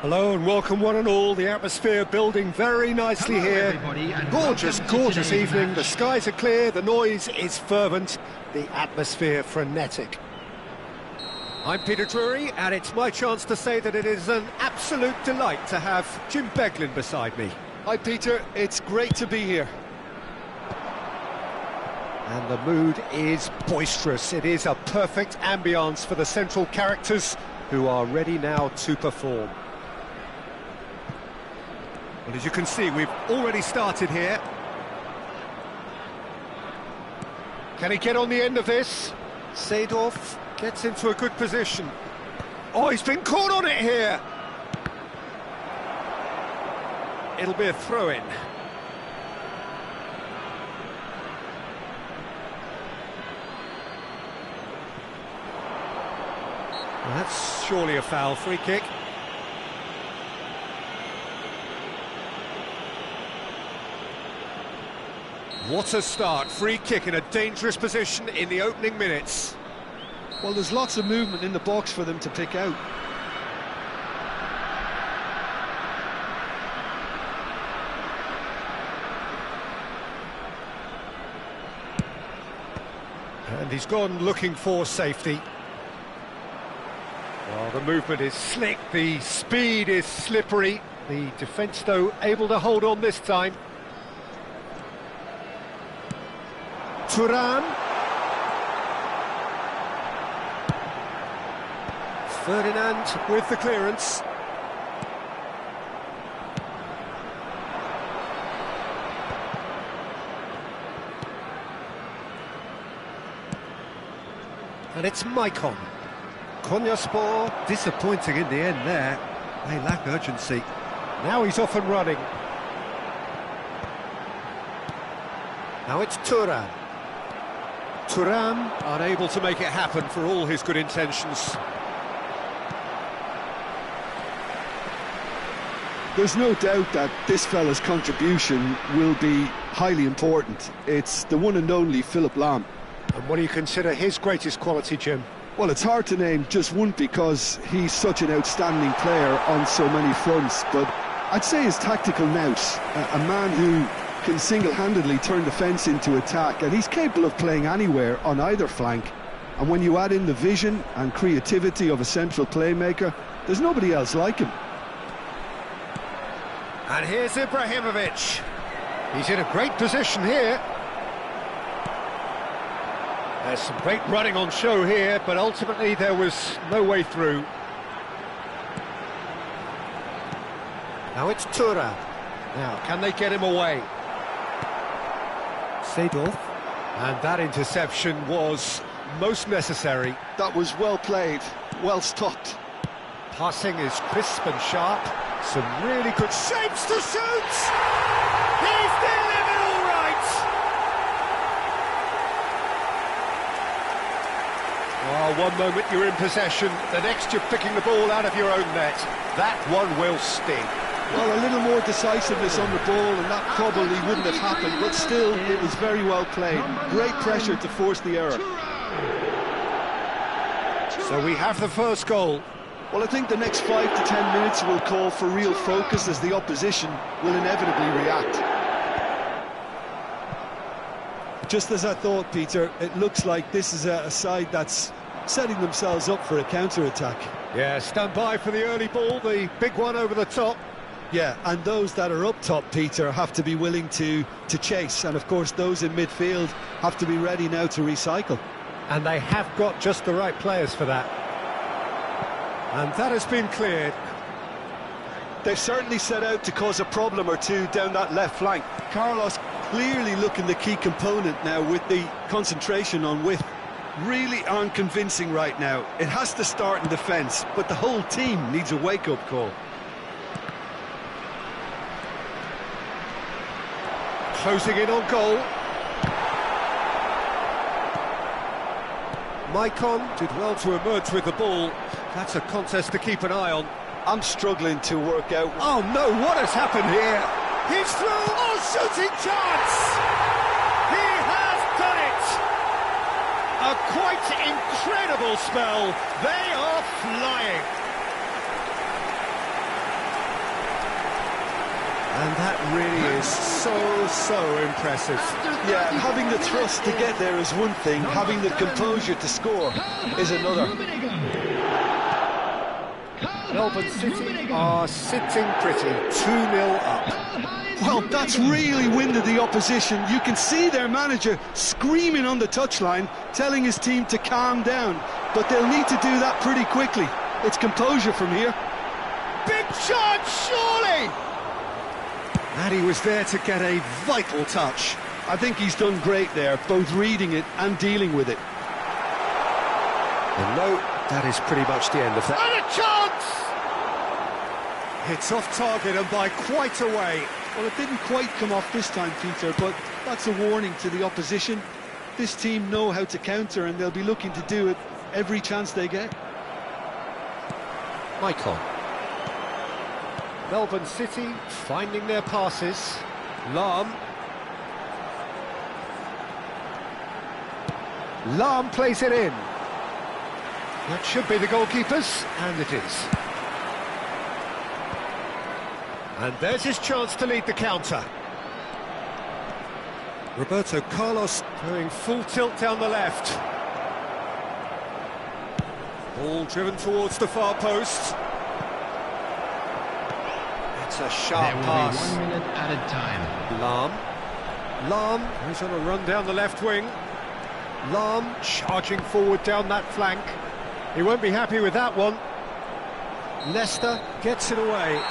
[SPEAKER 1] Hello and welcome one and all. The atmosphere building very nicely here. Gorgeous, gorgeous evening. The skies are clear, the noise is fervent, the atmosphere frenetic. I'm Peter Drury, and it's my chance to say that it is an absolute delight to have Jim Beglin beside me.
[SPEAKER 2] Hi Peter, it's great to be here.
[SPEAKER 1] And the mood is boisterous. It is a perfect ambience for the central characters who are ready now to perform. Well, as you can see, we've already started here. Can he get on the end of this? Seedorf gets into a good position. Oh, he's been caught on it here. It'll be a throw-in. Well, that's surely a foul. Free kick. What a start. Free kick in a dangerous position in the opening minutes.
[SPEAKER 2] Well, there's lots of movement in the box for them to pick out.
[SPEAKER 1] And he's gone looking for safety. Well, the movement is slick, the speed is slippery. The defence, though, able to hold on this time. Thuram. Ferdinand with the clearance. And it's Maicon. Konyaspor disappointing in the end there. They lack urgency. Now he's off and running. Now it's Thuram. Thuram unable to make it happen for all his good intentions.
[SPEAKER 2] There's no doubt that this fella's contribution will be highly important. It's the one and only Philipp Lahm.
[SPEAKER 1] And what do you consider his greatest quality, Jim?
[SPEAKER 2] Well, it's hard to name just one because he's such an outstanding player on so many fronts, but I'd say his tactical nous, a man who can single-handedly turn defence into attack, and he's capable of playing anywhere on either flank. And when you add in the vision and creativity of a central playmaker, there's nobody else like him.
[SPEAKER 1] And here's Ibrahimovic. He's in a great position here. There's some great running on show here, but ultimately there was no way through. Now it's Thuram. Now, can they get him away? Seedorf. And that interception was most necessary.
[SPEAKER 2] That was well played, well stopped.
[SPEAKER 1] Passing is crisp and sharp. Some really good shapes to shoot! He's delivered all right! Oh, one moment you're in possession, the next you're picking the ball out of your own net. That one will sting.
[SPEAKER 2] Well, a little more decisiveness on the ball and that probably wouldn't have happened, but still, it was very well played. Great pressure to force the error.
[SPEAKER 1] So we have the first goal.
[SPEAKER 2] Well, I think the next 5 to 10 minutes will call for real focus as the opposition will inevitably react. Just as I thought, Peter, it looks like this is a side that's setting themselves up for a counter-attack.
[SPEAKER 1] Yeah, stand by for the early ball, the big one over the top.
[SPEAKER 2] Yeah, and those that are up top, Peter, have to be willing to chase. And, of course, those in midfield have to be ready now to recycle.
[SPEAKER 1] And they have got just the right players for that. And that has been cleared.
[SPEAKER 2] They've certainly set out to cause a problem or two down that left flank. Carlos clearly looking the key component now with the concentration on width. Really aren't convincing right now. It has to start in defence, but the whole team needs a wake-up call.
[SPEAKER 1] Closing in on goal. Maicon did well to emerge with the ball. That's a contest to keep an eye on.
[SPEAKER 2] I'm struggling to work out...
[SPEAKER 1] Oh no, what has happened here? He's through! Oh, shooting chance! He has done it! A quite incredible spell. They are flying. And that really is so impressive.
[SPEAKER 2] Yeah, having the thrust to get there is one thing, having the composure to score is another.
[SPEAKER 1] Melbourne City are sitting pretty, 2-0 up.
[SPEAKER 2] Well, that's really winded the opposition. You can see their manager screaming on the touchline, telling his team to calm down. But they'll need to do that pretty quickly. It's composure from here.
[SPEAKER 1] Big chance, surely! And he was there to get a vital touch.
[SPEAKER 2] I think he's done great there, both reading it and dealing with it.
[SPEAKER 1] And no, that is pretty much the end of that. And a chance! It's off target and by quite a way.
[SPEAKER 2] Well, it didn't quite come off this time, Peter, but that's a warning to the opposition. This team know how to counter and they'll be looking to do it every chance they get.
[SPEAKER 1] Maicon. Melbourne City finding their passes. Lahm. Lahm plays it in. That should be the goalkeepers, and it is. And there's his chance to lead the counter. Roberto Carlos going full tilt down the left. Ball driven towards the far post. It's a sharp pass.
[SPEAKER 3] 1 minute at a time.
[SPEAKER 1] Lahm goes on a run down the left wing. Lahm charging forward down that flank. He won't be happy with that one. Leicester gets it away.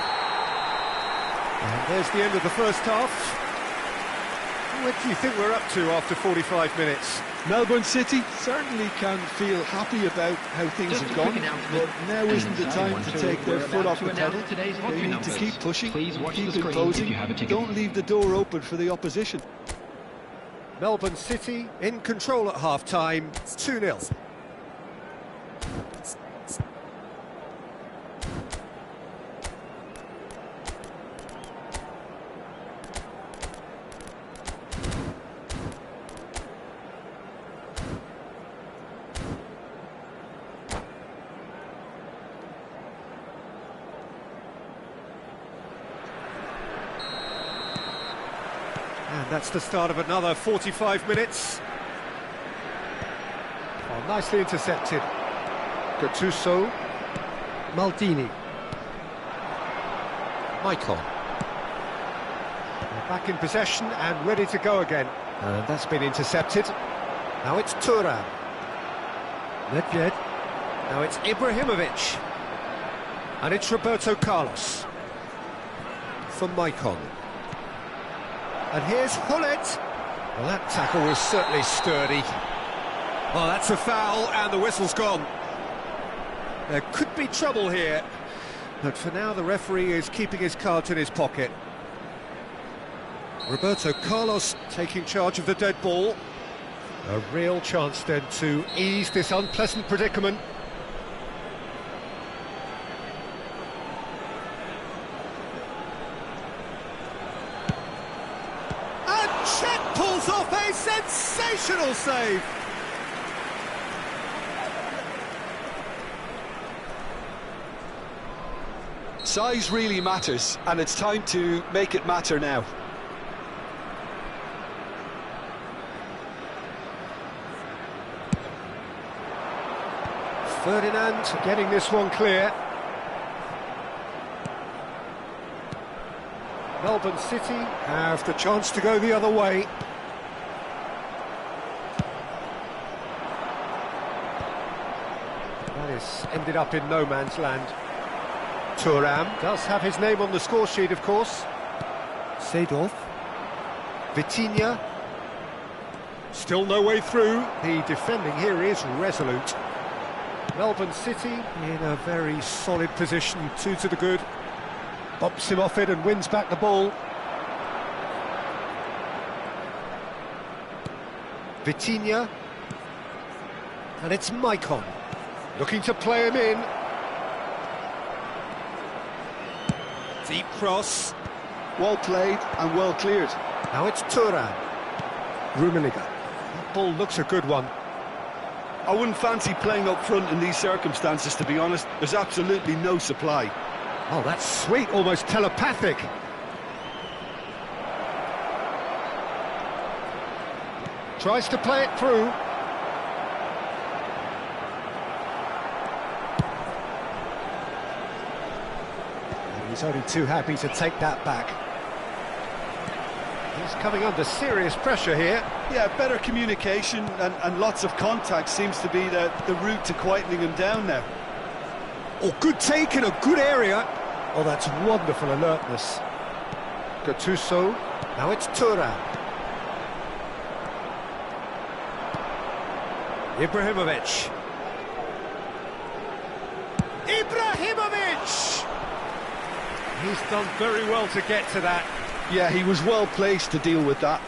[SPEAKER 1] And there's the end of the first half. What do you think we're up to after 45 minutes?
[SPEAKER 2] Melbourne City certainly can feel happy about how things have gone, but now isn't the time to take their foot off the pedal. They need to keep pushing, keep imposing, don't leave the door open for the opposition.
[SPEAKER 1] Melbourne City in control at half-time, it's 2-0. And that's the start of another 45 minutes. Oh, nicely intercepted. Gattuso. Maldini. Maicon. They're back in possession and ready to go again. And that's been intercepted. Now it's Thuram. Nedved. Now it's Ibrahimovic. And it's Roberto Carlos. For Maicon. And here's Hullet. Well, that tackle was certainly sturdy. Oh, that's a foul, and the whistle's gone. There could be trouble here, but for now the referee is keeping his cards in his pocket. Roberto Carlos taking charge of the dead ball. A real chance then to ease this unpleasant predicament. Pulls off a sensational save.
[SPEAKER 2] Size really matters, and it's time to make it matter now.
[SPEAKER 1] Ferdinand getting this one clear. Melbourne City have the chance to go the other way. That is ended up in no man's land. Thuram does have his name on the score sheet, of course. Seedorf. Vitinha. Still no way through. The defending here is resolute. Melbourne City in a very solid position, 2 to the good. Bumps him off it and wins back the ball. Vitinha. And it's Maicon. Looking to play him in. Deep cross.
[SPEAKER 2] Well played and well cleared.
[SPEAKER 1] Now it's Thuram. Rummenigge. That ball looks a good one.
[SPEAKER 2] I wouldn't fancy playing up front in these circumstances, to be honest. There's absolutely no supply.
[SPEAKER 1] Oh, that's sweet, almost telepathic. Tries to play it through. And he's only too happy to take that back. He's coming under serious pressure here.
[SPEAKER 2] Yeah, better communication and lots of contact seems to be the route to quietening him down now.
[SPEAKER 1] Oh, good take in a good area. Oh, that's wonderful alertness. Gattuso. Now it's Thuram. Ibrahimovic. Ibrahimovic! He's done very well to get to that.
[SPEAKER 2] Yeah, he was well placed to deal with that.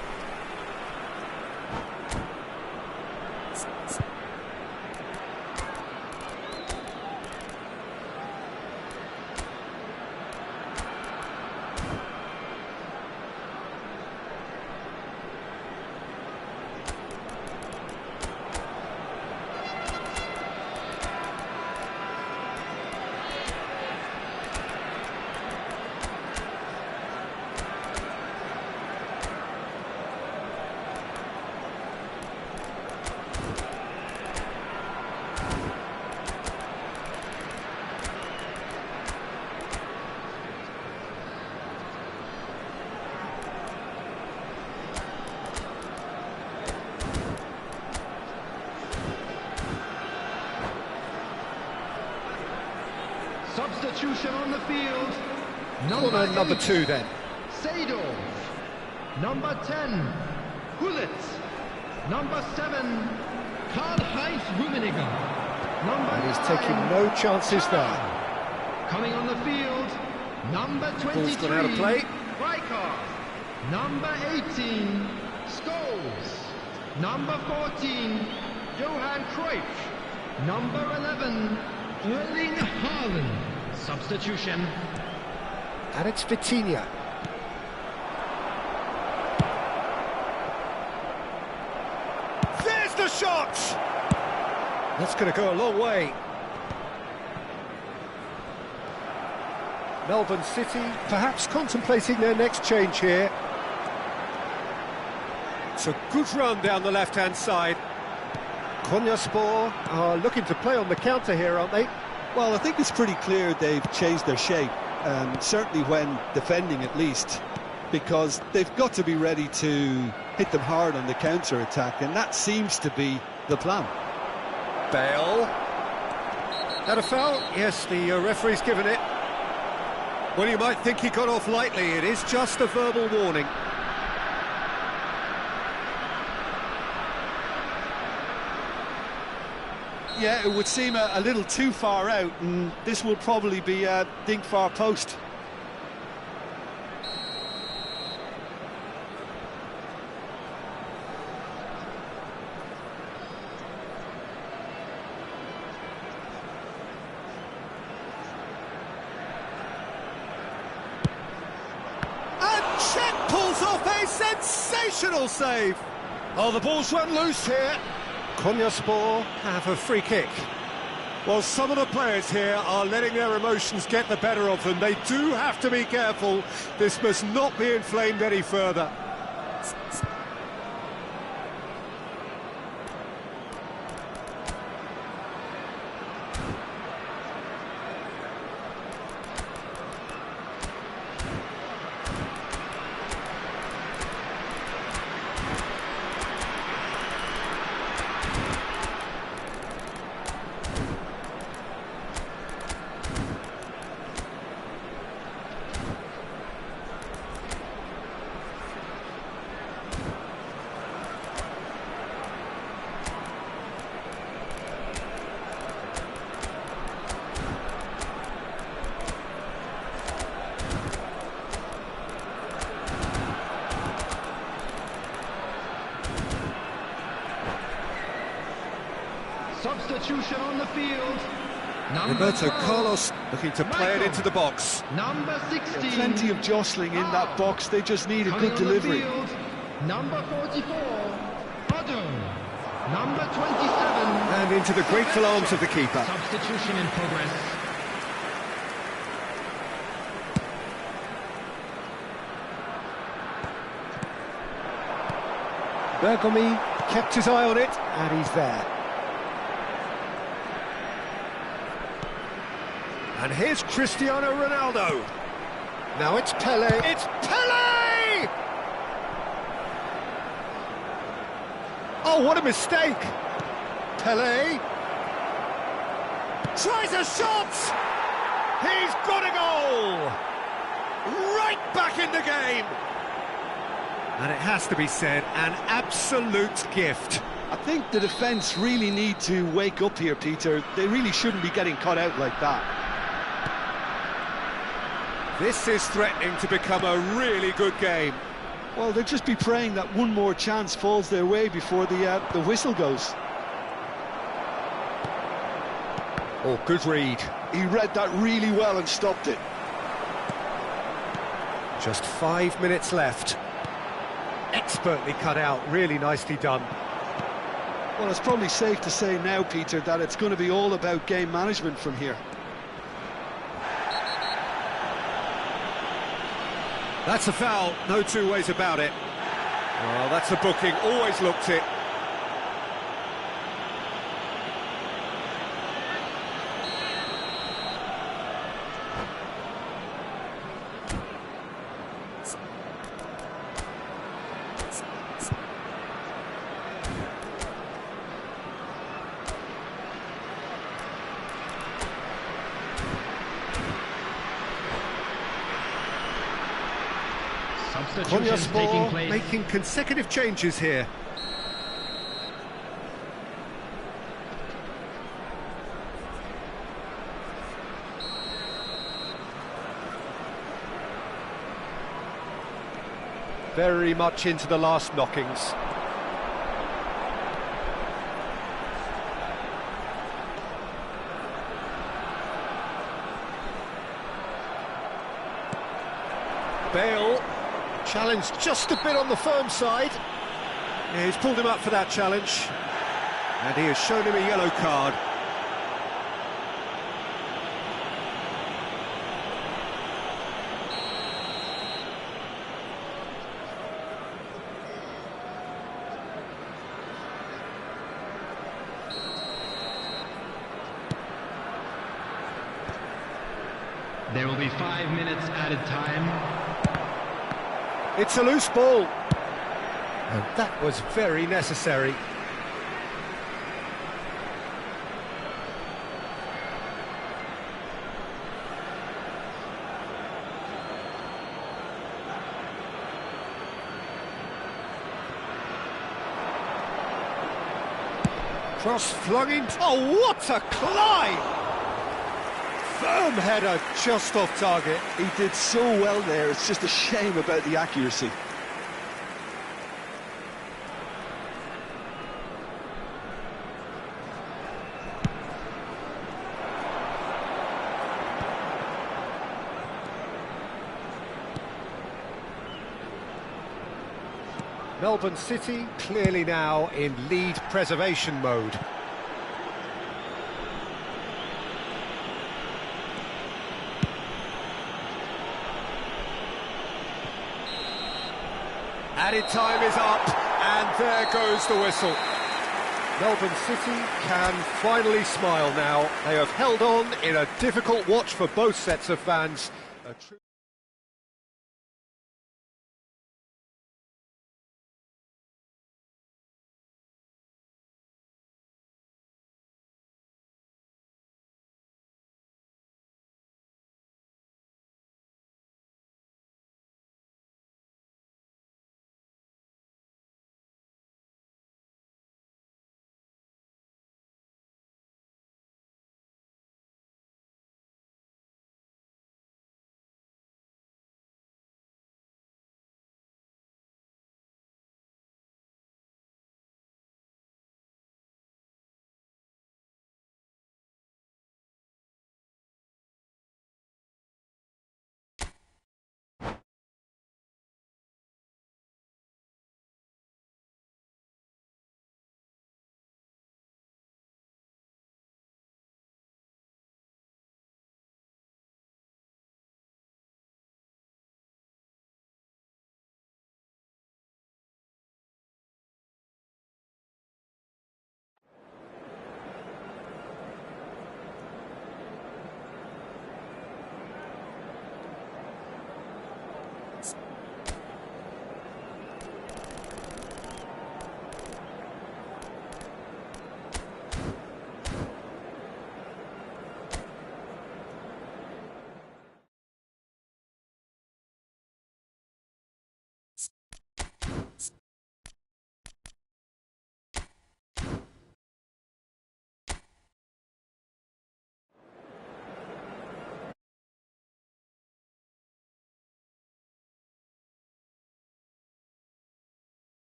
[SPEAKER 3] Substitution on the field.
[SPEAKER 1] Corner number 2 then.
[SPEAKER 3] Seedorf. Number 10, Gullit. Number 7, Karl-Heinz Rummenigge.
[SPEAKER 1] And he's taking no chances there.
[SPEAKER 3] Coming on the field, number 23,
[SPEAKER 1] Ball's gone out of play.
[SPEAKER 3] Rijkaard. Number 18, Scholes. Number 14, Johan Cruyff. Number 11, Erling Haaland. Substitution.
[SPEAKER 1] And it's Vitinha. There's the shot! That's going to go a long way. Melbourne City perhaps contemplating their next change here. It's a good run down the left-hand side. Konyaspor are looking to play on the counter here, aren't they?
[SPEAKER 2] Well, I think it's pretty clear they've changed their shape, certainly when defending at least, because they've got to be ready to hit them hard on the counter-attack, and that seems to be the plan.
[SPEAKER 1] Bale. That a foul? Yes, the referee's given it. Well, you might think he got off lightly. It is just a verbal warning.
[SPEAKER 2] Yeah, it would seem a little too far out, and this will probably be a dink far post.
[SPEAKER 1] And Cech pulls off a sensational save. Oh, the ball's run loose here. Konyaspor have a free kick. Well, some of the players here are letting their emotions get the better of them. They do have to be careful. This must not be inflamed any further.
[SPEAKER 3] Substitution on the field.
[SPEAKER 1] Roberto Carlos looking to play it into the box.
[SPEAKER 3] Number 16.
[SPEAKER 2] Plenty of jostling in that box, they just need a good delivery.
[SPEAKER 3] Field, number 44, Otto. Number 27.
[SPEAKER 1] And into the grateful arms of the keeper.
[SPEAKER 3] Substitution in progress.
[SPEAKER 1] Bergomi. Kept his eye on it, and he's there. And here's Cristiano Ronaldo. Now it's Pele. It's Pele! Oh, what a mistake! Pele tries a shot! He's got a goal! Right back in the game! And it has to be said, an absolute gift.
[SPEAKER 2] I think the defence really need to wake up here, Peter. They really shouldn't be getting caught out like that.
[SPEAKER 1] This is threatening to become a really good game.
[SPEAKER 2] Well, they'll just be praying that one more chance falls their way before the whistle goes.
[SPEAKER 1] Oh, good read.
[SPEAKER 2] He read that really well and stopped it.
[SPEAKER 1] Just 5 minutes left. Expertly cut out, really nicely done.
[SPEAKER 2] Well, it's probably safe to say now, Peter, that it's going to be all about game management from here.
[SPEAKER 1] That's a foul, no two ways about it. Well, that's a booking, always looked it.
[SPEAKER 3] Substitutions taking place.
[SPEAKER 1] Making consecutive changes here. Very much into the last knockings. Bale. Challenged just a bit on the firm side. Yeah, he's pulled him up for that challenge. And he has shown him a yellow card.
[SPEAKER 3] There will be 5 minutes added time.
[SPEAKER 1] It's a loose ball. And that was very necessary. Cross flung in. Oh, what a climb! Firm header just off target.
[SPEAKER 2] He did so well there, it's just a shame about the accuracy.
[SPEAKER 1] Melbourne City clearly now in lead preservation mode. Added time is up, and there goes the whistle. Melbourne City can finally smile now. They have held on in a difficult watch for both sets of fans.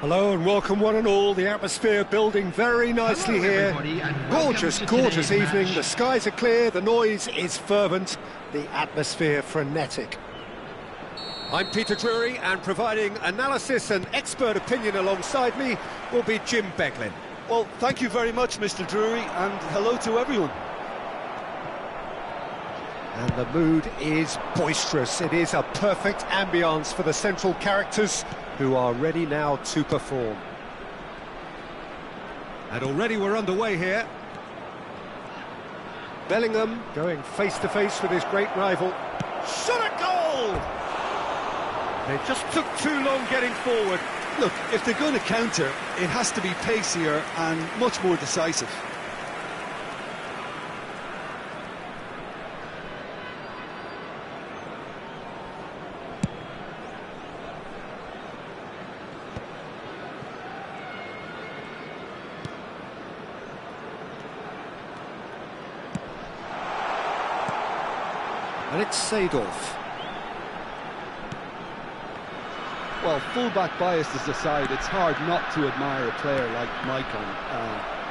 [SPEAKER 1] Hello and welcome one and all. The atmosphere building very nicely here. Gorgeous, gorgeous evening. The skies are clear, the noise is fervent, the atmosphere frenetic. I'm Peter Drury, and providing analysis and expert opinion alongside me will be Jim Beglin.
[SPEAKER 2] Well, thank you very much, Mr. Drury, and hello to everyone.
[SPEAKER 1] And the mood is boisterous. It is a perfect ambience for the central characters who are ready now to perform. And already we're underway here. Bellingham going face-to-face with his great rival. Shot a goal! It just took too long getting forward.
[SPEAKER 2] Look, if they're going to counter, it has to be pacier and much more decisive.
[SPEAKER 1] And it's Seedorf.
[SPEAKER 2] Well, full-back biased aside, it's hard not to admire a player like Maicon,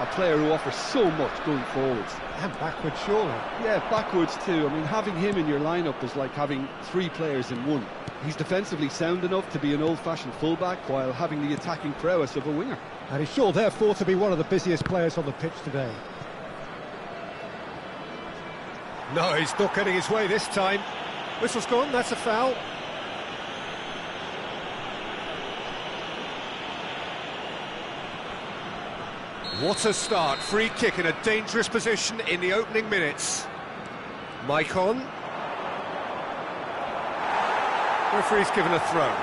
[SPEAKER 2] a player who offers so much going forwards.
[SPEAKER 1] And backwards, surely.
[SPEAKER 2] Yeah, backwards too. I mean, having him in your lineup is like having three players in one. He's defensively sound enough to be an old-fashioned full-back while having the attacking prowess of a winger.
[SPEAKER 1] And he's sure, therefore, to be one of the busiest players on the pitch today. No, he's not getting his way this time. Whistle's gone, that's a foul. What a start, free kick in a dangerous position in the opening minutes. Maicon. Referee's given a throw.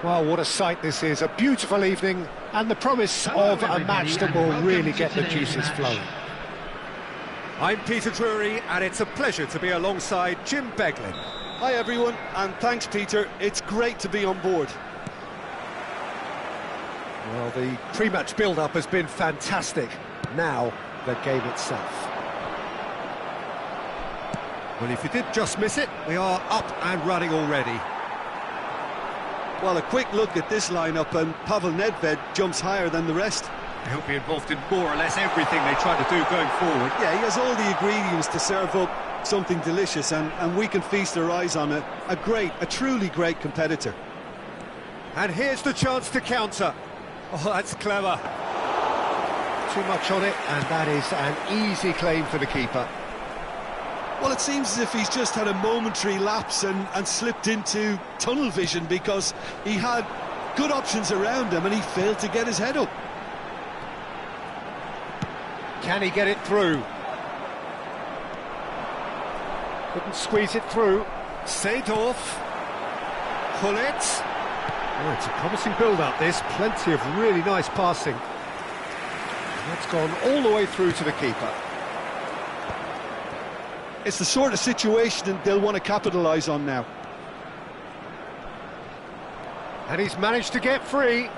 [SPEAKER 1] Well, what a sight this is, a beautiful evening, and the promise of a match that will really get the juices flowing. I'm Peter Drury, and it's a pleasure to be alongside Jim Beglin.
[SPEAKER 2] Hi everyone, and thanks Peter, it's great to be on board.
[SPEAKER 1] Well, the pre-match build-up has been fantastic. Now, the game itself. Well, if you did just miss it, we are up and running already.
[SPEAKER 2] Well, a quick look at this lineup, and Pavel Nedved jumps higher than the rest.
[SPEAKER 1] He'll be involved in more or less everything they try to do going forward.
[SPEAKER 2] Yeah, he has all the ingredients to serve up something delicious, and we can feast our eyes on a truly great competitor.
[SPEAKER 1] And here's the chance to counter. Oh, that's clever. Too much on it, and that is an easy claim for the keeper.
[SPEAKER 2] Well, it seems as if he's just had a momentary lapse and slipped into tunnel vision, because he had good options around him and he failed to get his head up.
[SPEAKER 1] Can he get it through? Couldn't squeeze it through. Seedorf. Hullet. Oh, it's a promising build-up, this. Plenty of really nice passing. That's gone all the way through to the keeper.
[SPEAKER 2] It's the sort of situation that they'll want to capitalise on now.
[SPEAKER 1] And he's managed to get free.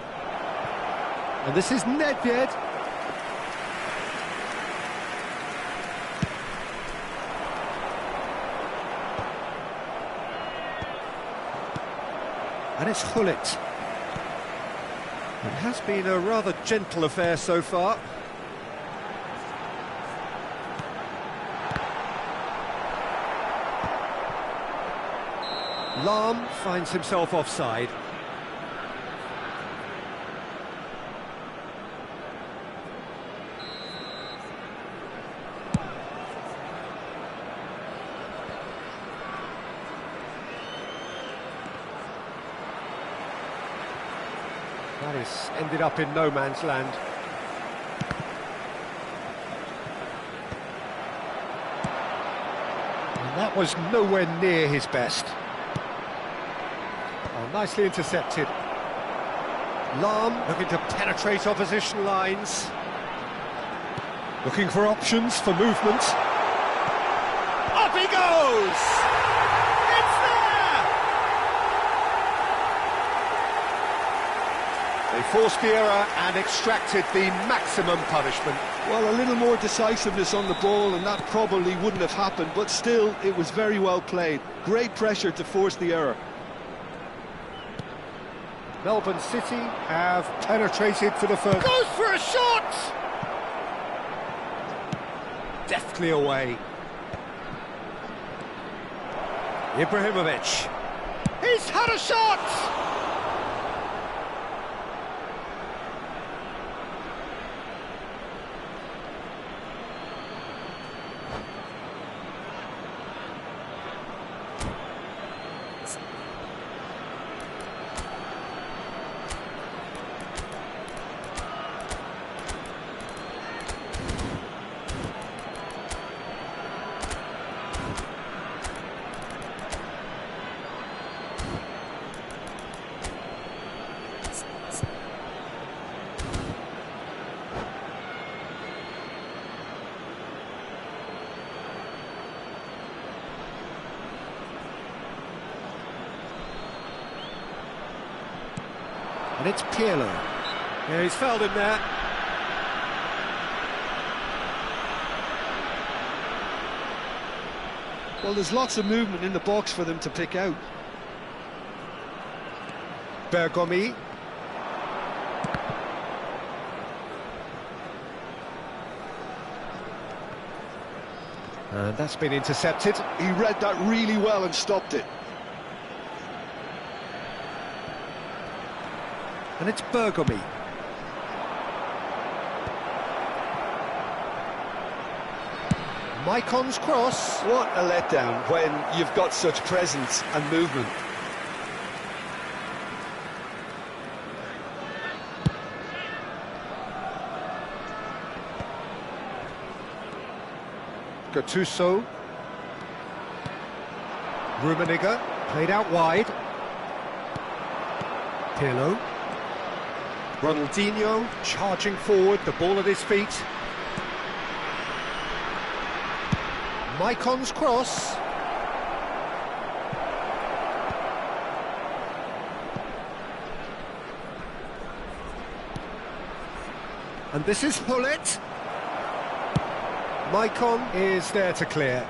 [SPEAKER 1] And this is Nedved. And it's Hullet. It has been a rather gentle affair so far. Lahm finds himself offside. That has ended up in no man's land. And that was nowhere near his best. Oh, nicely intercepted. Lahm looking to penetrate opposition lines. Looking for options for movement. Up he goes! It's there! They forced the error and extracted the maximum punishment.
[SPEAKER 2] Well, a little more decisiveness on the ball and that probably wouldn't have happened, but still, it was very well played. Great pressure to force the error.
[SPEAKER 1] Melbourne City have penetrated for the first... Goes for a shot! Deftly away. Ibrahimovic. He's had a shot! And it's Pirlo. Yeah, he's fouled him there.
[SPEAKER 2] Well, there's lots of movement in the box for them to pick out.
[SPEAKER 1] Bergomi. And that's been intercepted.
[SPEAKER 2] He read that really well and stopped it.
[SPEAKER 1] And it's Bergomi. Maicon's cross.
[SPEAKER 2] What a letdown when you've got such presence and movement.
[SPEAKER 1] Gattuso. Rummenigge, played out wide. Pirlo. Ronaldinho charging forward, the ball at his feet. Maicon's cross. And this is Hullet. Maicon is there to clear.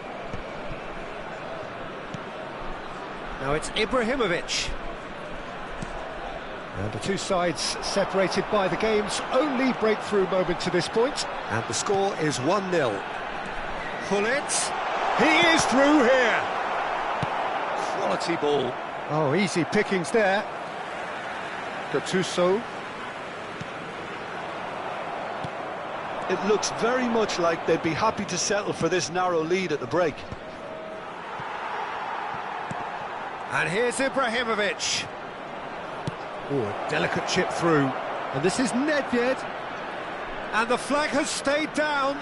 [SPEAKER 1] Now it's Ibrahimovic. And the two sides separated by the game's only breakthrough moment to this point. And the score is 1-0. Hullet. He is through here. Quality ball. Oh, easy pickings there. Gattuso.
[SPEAKER 2] It looks very much like they'd be happy to settle for this narrow lead at the break.
[SPEAKER 1] And here's Ibrahimovic. Oh, a delicate chip through. And this is Nedved. And the flag has stayed down.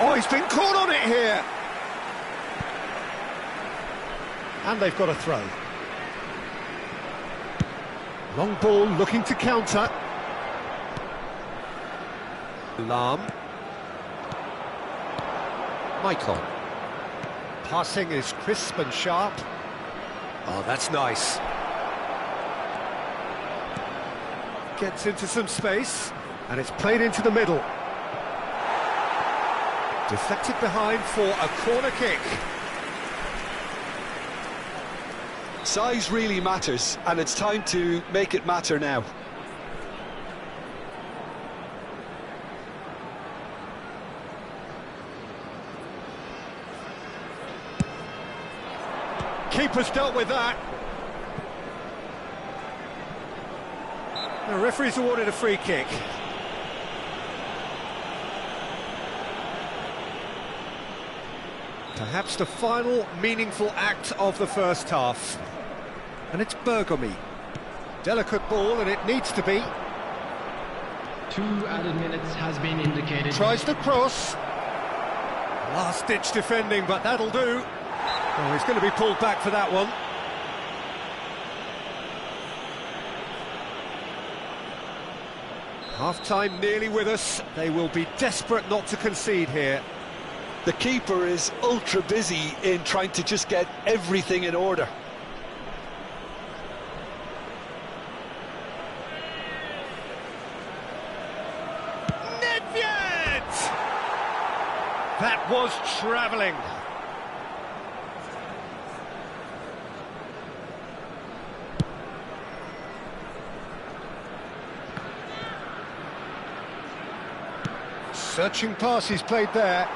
[SPEAKER 1] Oh, he's been caught on it here. And they've got a throw. Long ball looking to counter. Lahm. Maicon. Passing is crisp and sharp. Oh, that's nice. Gets into some space, and it's played into the middle. Deflected behind for a corner kick.
[SPEAKER 2] Size really matters, and it's time to make it matter now.
[SPEAKER 1] Keeper's dealt with that. The referee's awarded a free kick. Perhaps the final meaningful act of the first half. And it's Bergomi. Delicate ball, and it needs to be.
[SPEAKER 3] 2 added minutes has been indicated.
[SPEAKER 1] Tries the cross. Last-ditch defending, but that'll do. Oh, he's going to be pulled back for that one. Half-time nearly with us. They will be desperate not to concede here.
[SPEAKER 2] The keeper is ultra busy in trying to just get everything in order.
[SPEAKER 1] Nedved! That was travelling. Searching pass he's played there.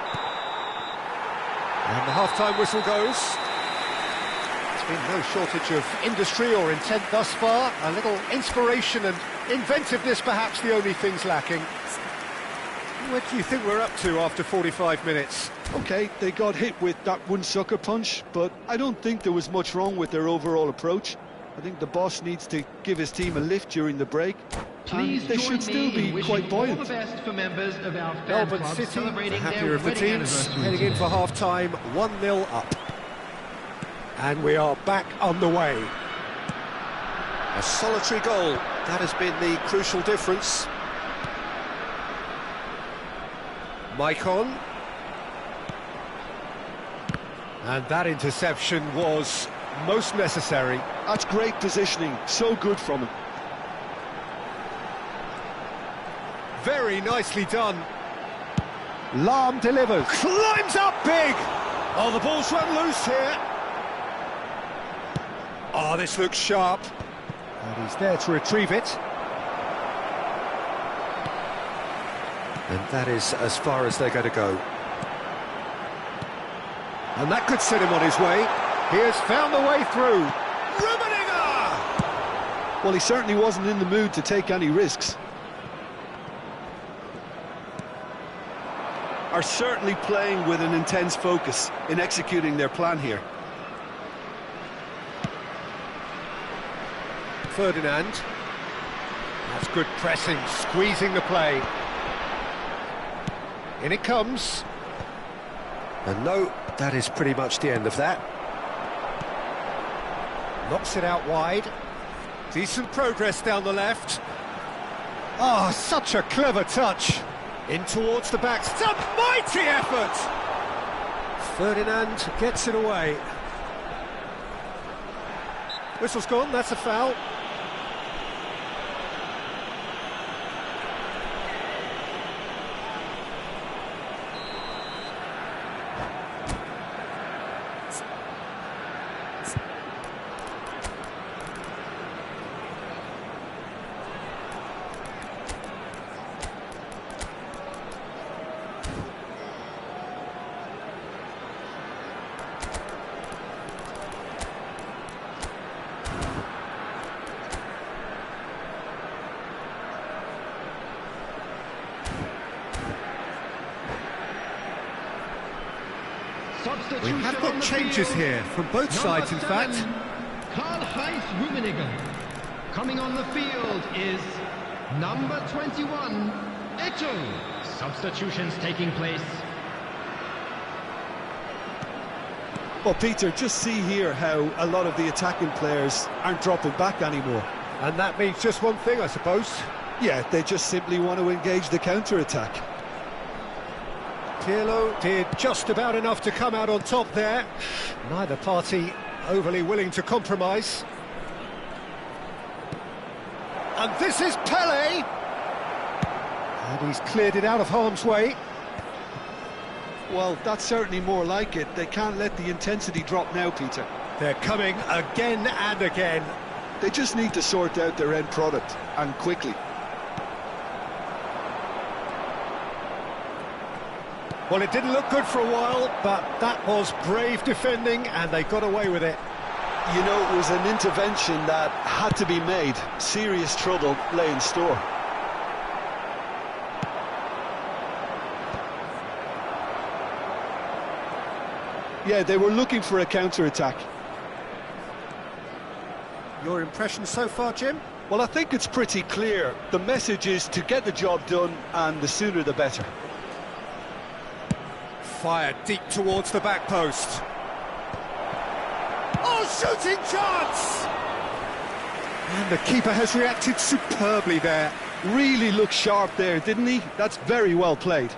[SPEAKER 1] And the half-time whistle goes. There's been no shortage of industry or intent thus far. A little inspiration and inventiveness, perhaps the only things lacking. What do you think we're up to after 45 minutes?
[SPEAKER 2] OK, they got hit with that one sucker punch, but I don't think there was much wrong with their overall approach. I think the boss needs to give his team a lift during the break.
[SPEAKER 3] Please
[SPEAKER 2] they should still be quite buoyant.
[SPEAKER 3] All the best for members of our fan
[SPEAKER 1] Melbourne
[SPEAKER 3] club
[SPEAKER 1] City,
[SPEAKER 3] celebrating
[SPEAKER 1] the happier
[SPEAKER 3] their
[SPEAKER 1] of the
[SPEAKER 3] wedding
[SPEAKER 1] teams,
[SPEAKER 3] anniversary
[SPEAKER 1] heading in
[SPEAKER 3] today.
[SPEAKER 1] for half-time, 1-0 up. And we are back on the way. A solitary goal, that has been the crucial difference. Maicon. And that interception was most necessary.
[SPEAKER 2] That's great positioning, so good from him.
[SPEAKER 1] Very nicely done. Lahm delivers. Climbs up big. Oh, the ball's run loose here. Oh, this looks sharp. And he's there to retrieve it. And that is as far as they're going to go. And that could set him on his way. He has found the way through. Rummenigge!
[SPEAKER 2] Well, he certainly wasn't in the mood to take any risks. Are certainly playing with an intense focus in executing their plan here.
[SPEAKER 1] Ferdinand. That's good pressing, squeezing the play. In it comes. And no, that is pretty much the end of that. Knocks it out wide. Decent progress down the left. Oh, such a clever touch. In towards the back. It's a mighty effort! Ferdinand gets it away. Whistle's gone, that's a foul. We have got changes here from both sides, in fact.
[SPEAKER 3] Karl-Heinz Rummenigge. Coming on the field is number 21, Eto. Substitutions taking place.
[SPEAKER 2] Well, Peter, just see here how a lot of the attacking players aren't dropping back anymore.
[SPEAKER 1] And that means just one thing, I suppose.
[SPEAKER 2] Yeah, they just simply want to engage the counter-attack.
[SPEAKER 1] Pirlo did just about enough to come out on top there. Neither party overly willing to compromise. And this is Pele! And he's cleared it out of harm's way.
[SPEAKER 2] Well, that's certainly more like it. They can't let the intensity drop now, Peter.
[SPEAKER 1] They're coming again and again.
[SPEAKER 2] They just need to sort out their end product, and quickly.
[SPEAKER 1] Well, it didn't look good for a while, but that was brave defending, and they got away with it.
[SPEAKER 2] You know, it was an intervention that had to be made. Serious trouble lay in store. Yeah, they were looking for a counter-attack.
[SPEAKER 1] Your impression so far, Jim?
[SPEAKER 2] Well, I think it's pretty clear. The message is to get the job done, and the sooner the better.
[SPEAKER 1] Fired deep towards the back post. Oh, shooting chance! And the keeper has reacted superbly there.
[SPEAKER 2] Really looked sharp there, didn't he? That's very well played.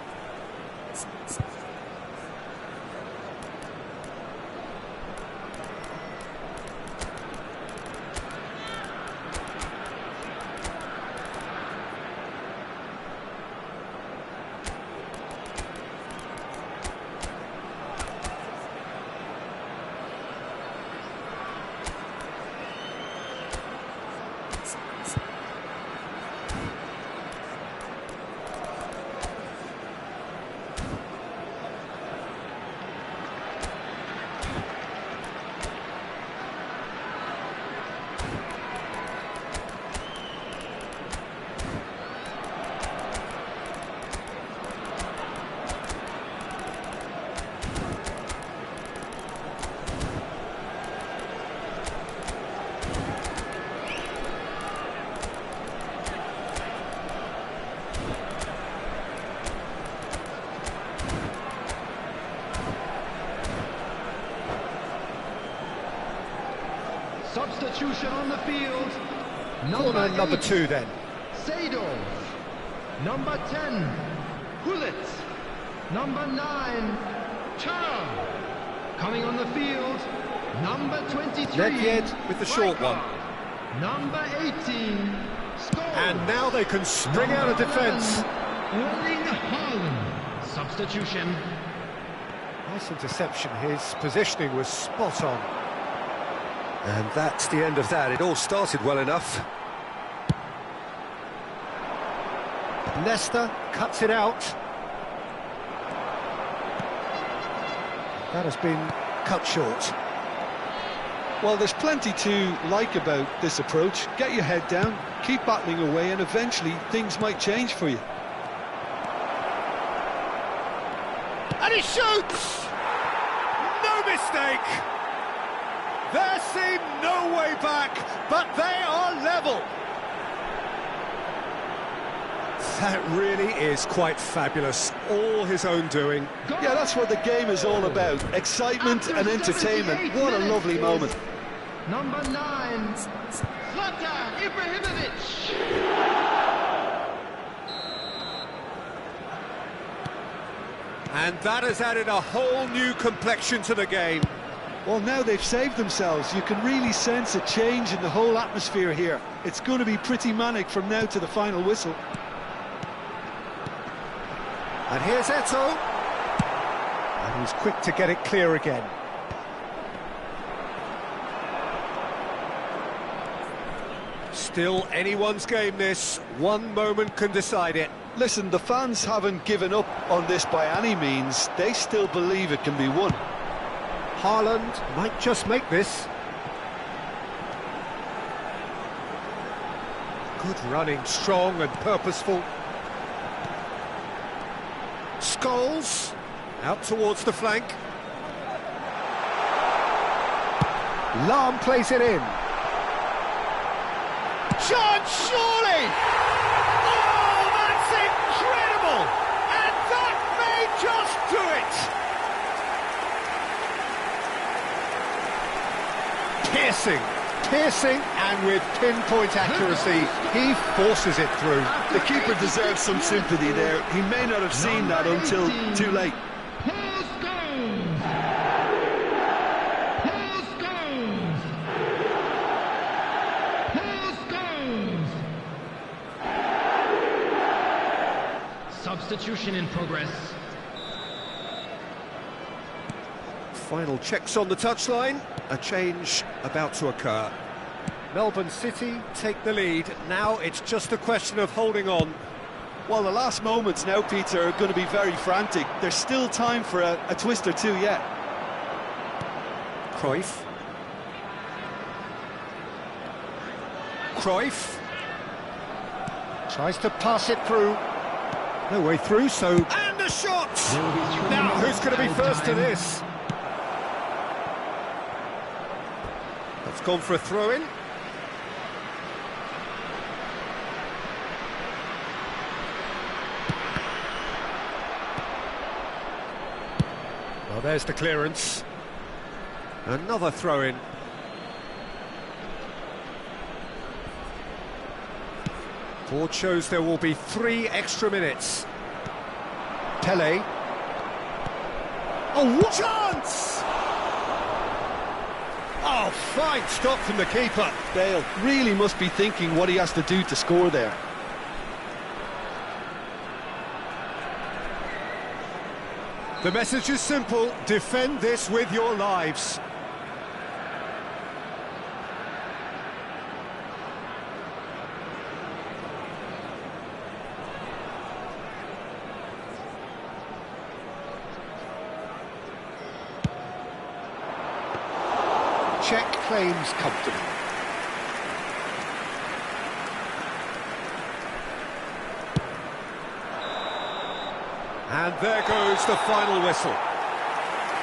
[SPEAKER 3] Substitution on the field.
[SPEAKER 1] Corner number 2 then.
[SPEAKER 3] Seedorf. Number 10, Hullet. Number 9, Chara. Coming on the field, number 23,
[SPEAKER 1] Nedved with the short one.
[SPEAKER 3] Number 18, Scholes.
[SPEAKER 1] And now they can spring out of defence.
[SPEAKER 3] Erling Haaland. Substitution.
[SPEAKER 1] Nice interception, his positioning was spot on. And that's the end of that. It all started well enough. Leicester cuts it out. That has been cut short.
[SPEAKER 2] Well, there's plenty to like about this approach. Get your head down, keep battling away, and eventually things might change for you.
[SPEAKER 1] And he shoots! No mistake! There seemed no way back, but they are level. That really is quite fabulous. All his own doing.
[SPEAKER 2] Yeah, that's what the game is all about. Excitement and entertainment. What a lovely moment.
[SPEAKER 3] Number 9, Zlatan Ibrahimovic.
[SPEAKER 1] And that has added a whole new complexion to the game.
[SPEAKER 2] Well, now they've saved themselves. You can really sense a change in the whole atmosphere here. It's going to be pretty manic from now to the final whistle.
[SPEAKER 1] And here's Eto'o. And he's quick to get it clear again. Still anyone's game, this. One moment can decide it.
[SPEAKER 2] Listen, the fans haven't given up on this by any means. They still believe it can be won.
[SPEAKER 1] Haaland might just make this. Good running, strong and purposeful. Scholes out towards the flank. Lahm plays it in. Chance, surely! Oh, that's incredible! And that may just do it! Piercing, and with pinpoint accuracy, he forces it through.
[SPEAKER 2] The keeper deserves some sympathy there. He may not have seen that until too late.
[SPEAKER 3] Substitution in progress.
[SPEAKER 1] Final checks on the touchline. A change about to occur. Melbourne City take the lead. Now it's just a question of holding on.
[SPEAKER 2] Well, the last moments now, Peter, are going to be very frantic. There's still time for a twist or two yet.
[SPEAKER 1] Cruyff. Tries to pass it through. No way through, so... And a shot! Now, who's going to be first to this? That's gone for a throw-in. Well, there's the clearance. Another throw-in. Board shows there will be 3 extra minutes. Pele. Oh, what chance! Oh, fine stop from the keeper.
[SPEAKER 2] Bale really must be thinking what he has to do to score there.
[SPEAKER 1] The message is simple: defend this with your lives. Check claims comfortable. And there goes the final whistle.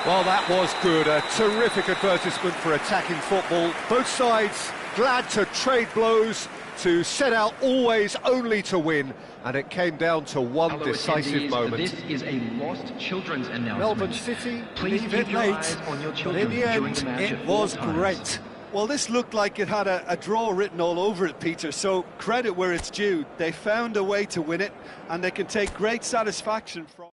[SPEAKER 1] Well, that was good. A terrific advertisement for attacking football. Both sides glad to trade blows, to set out always only to win. And it came down to one decisive moment.
[SPEAKER 4] This is a lost children's announcement.
[SPEAKER 1] Melbourne City
[SPEAKER 4] Please
[SPEAKER 1] leave it
[SPEAKER 4] keep your
[SPEAKER 1] late,
[SPEAKER 4] eyes on your
[SPEAKER 1] but
[SPEAKER 4] children
[SPEAKER 1] in the
[SPEAKER 4] during
[SPEAKER 1] end,
[SPEAKER 4] the match
[SPEAKER 1] it
[SPEAKER 4] at all
[SPEAKER 1] was
[SPEAKER 4] times.
[SPEAKER 1] great.
[SPEAKER 2] Well, this looked like it had a draw written all over it, Peter, so credit where it's due. They found a way to win it, and they can take great satisfaction from...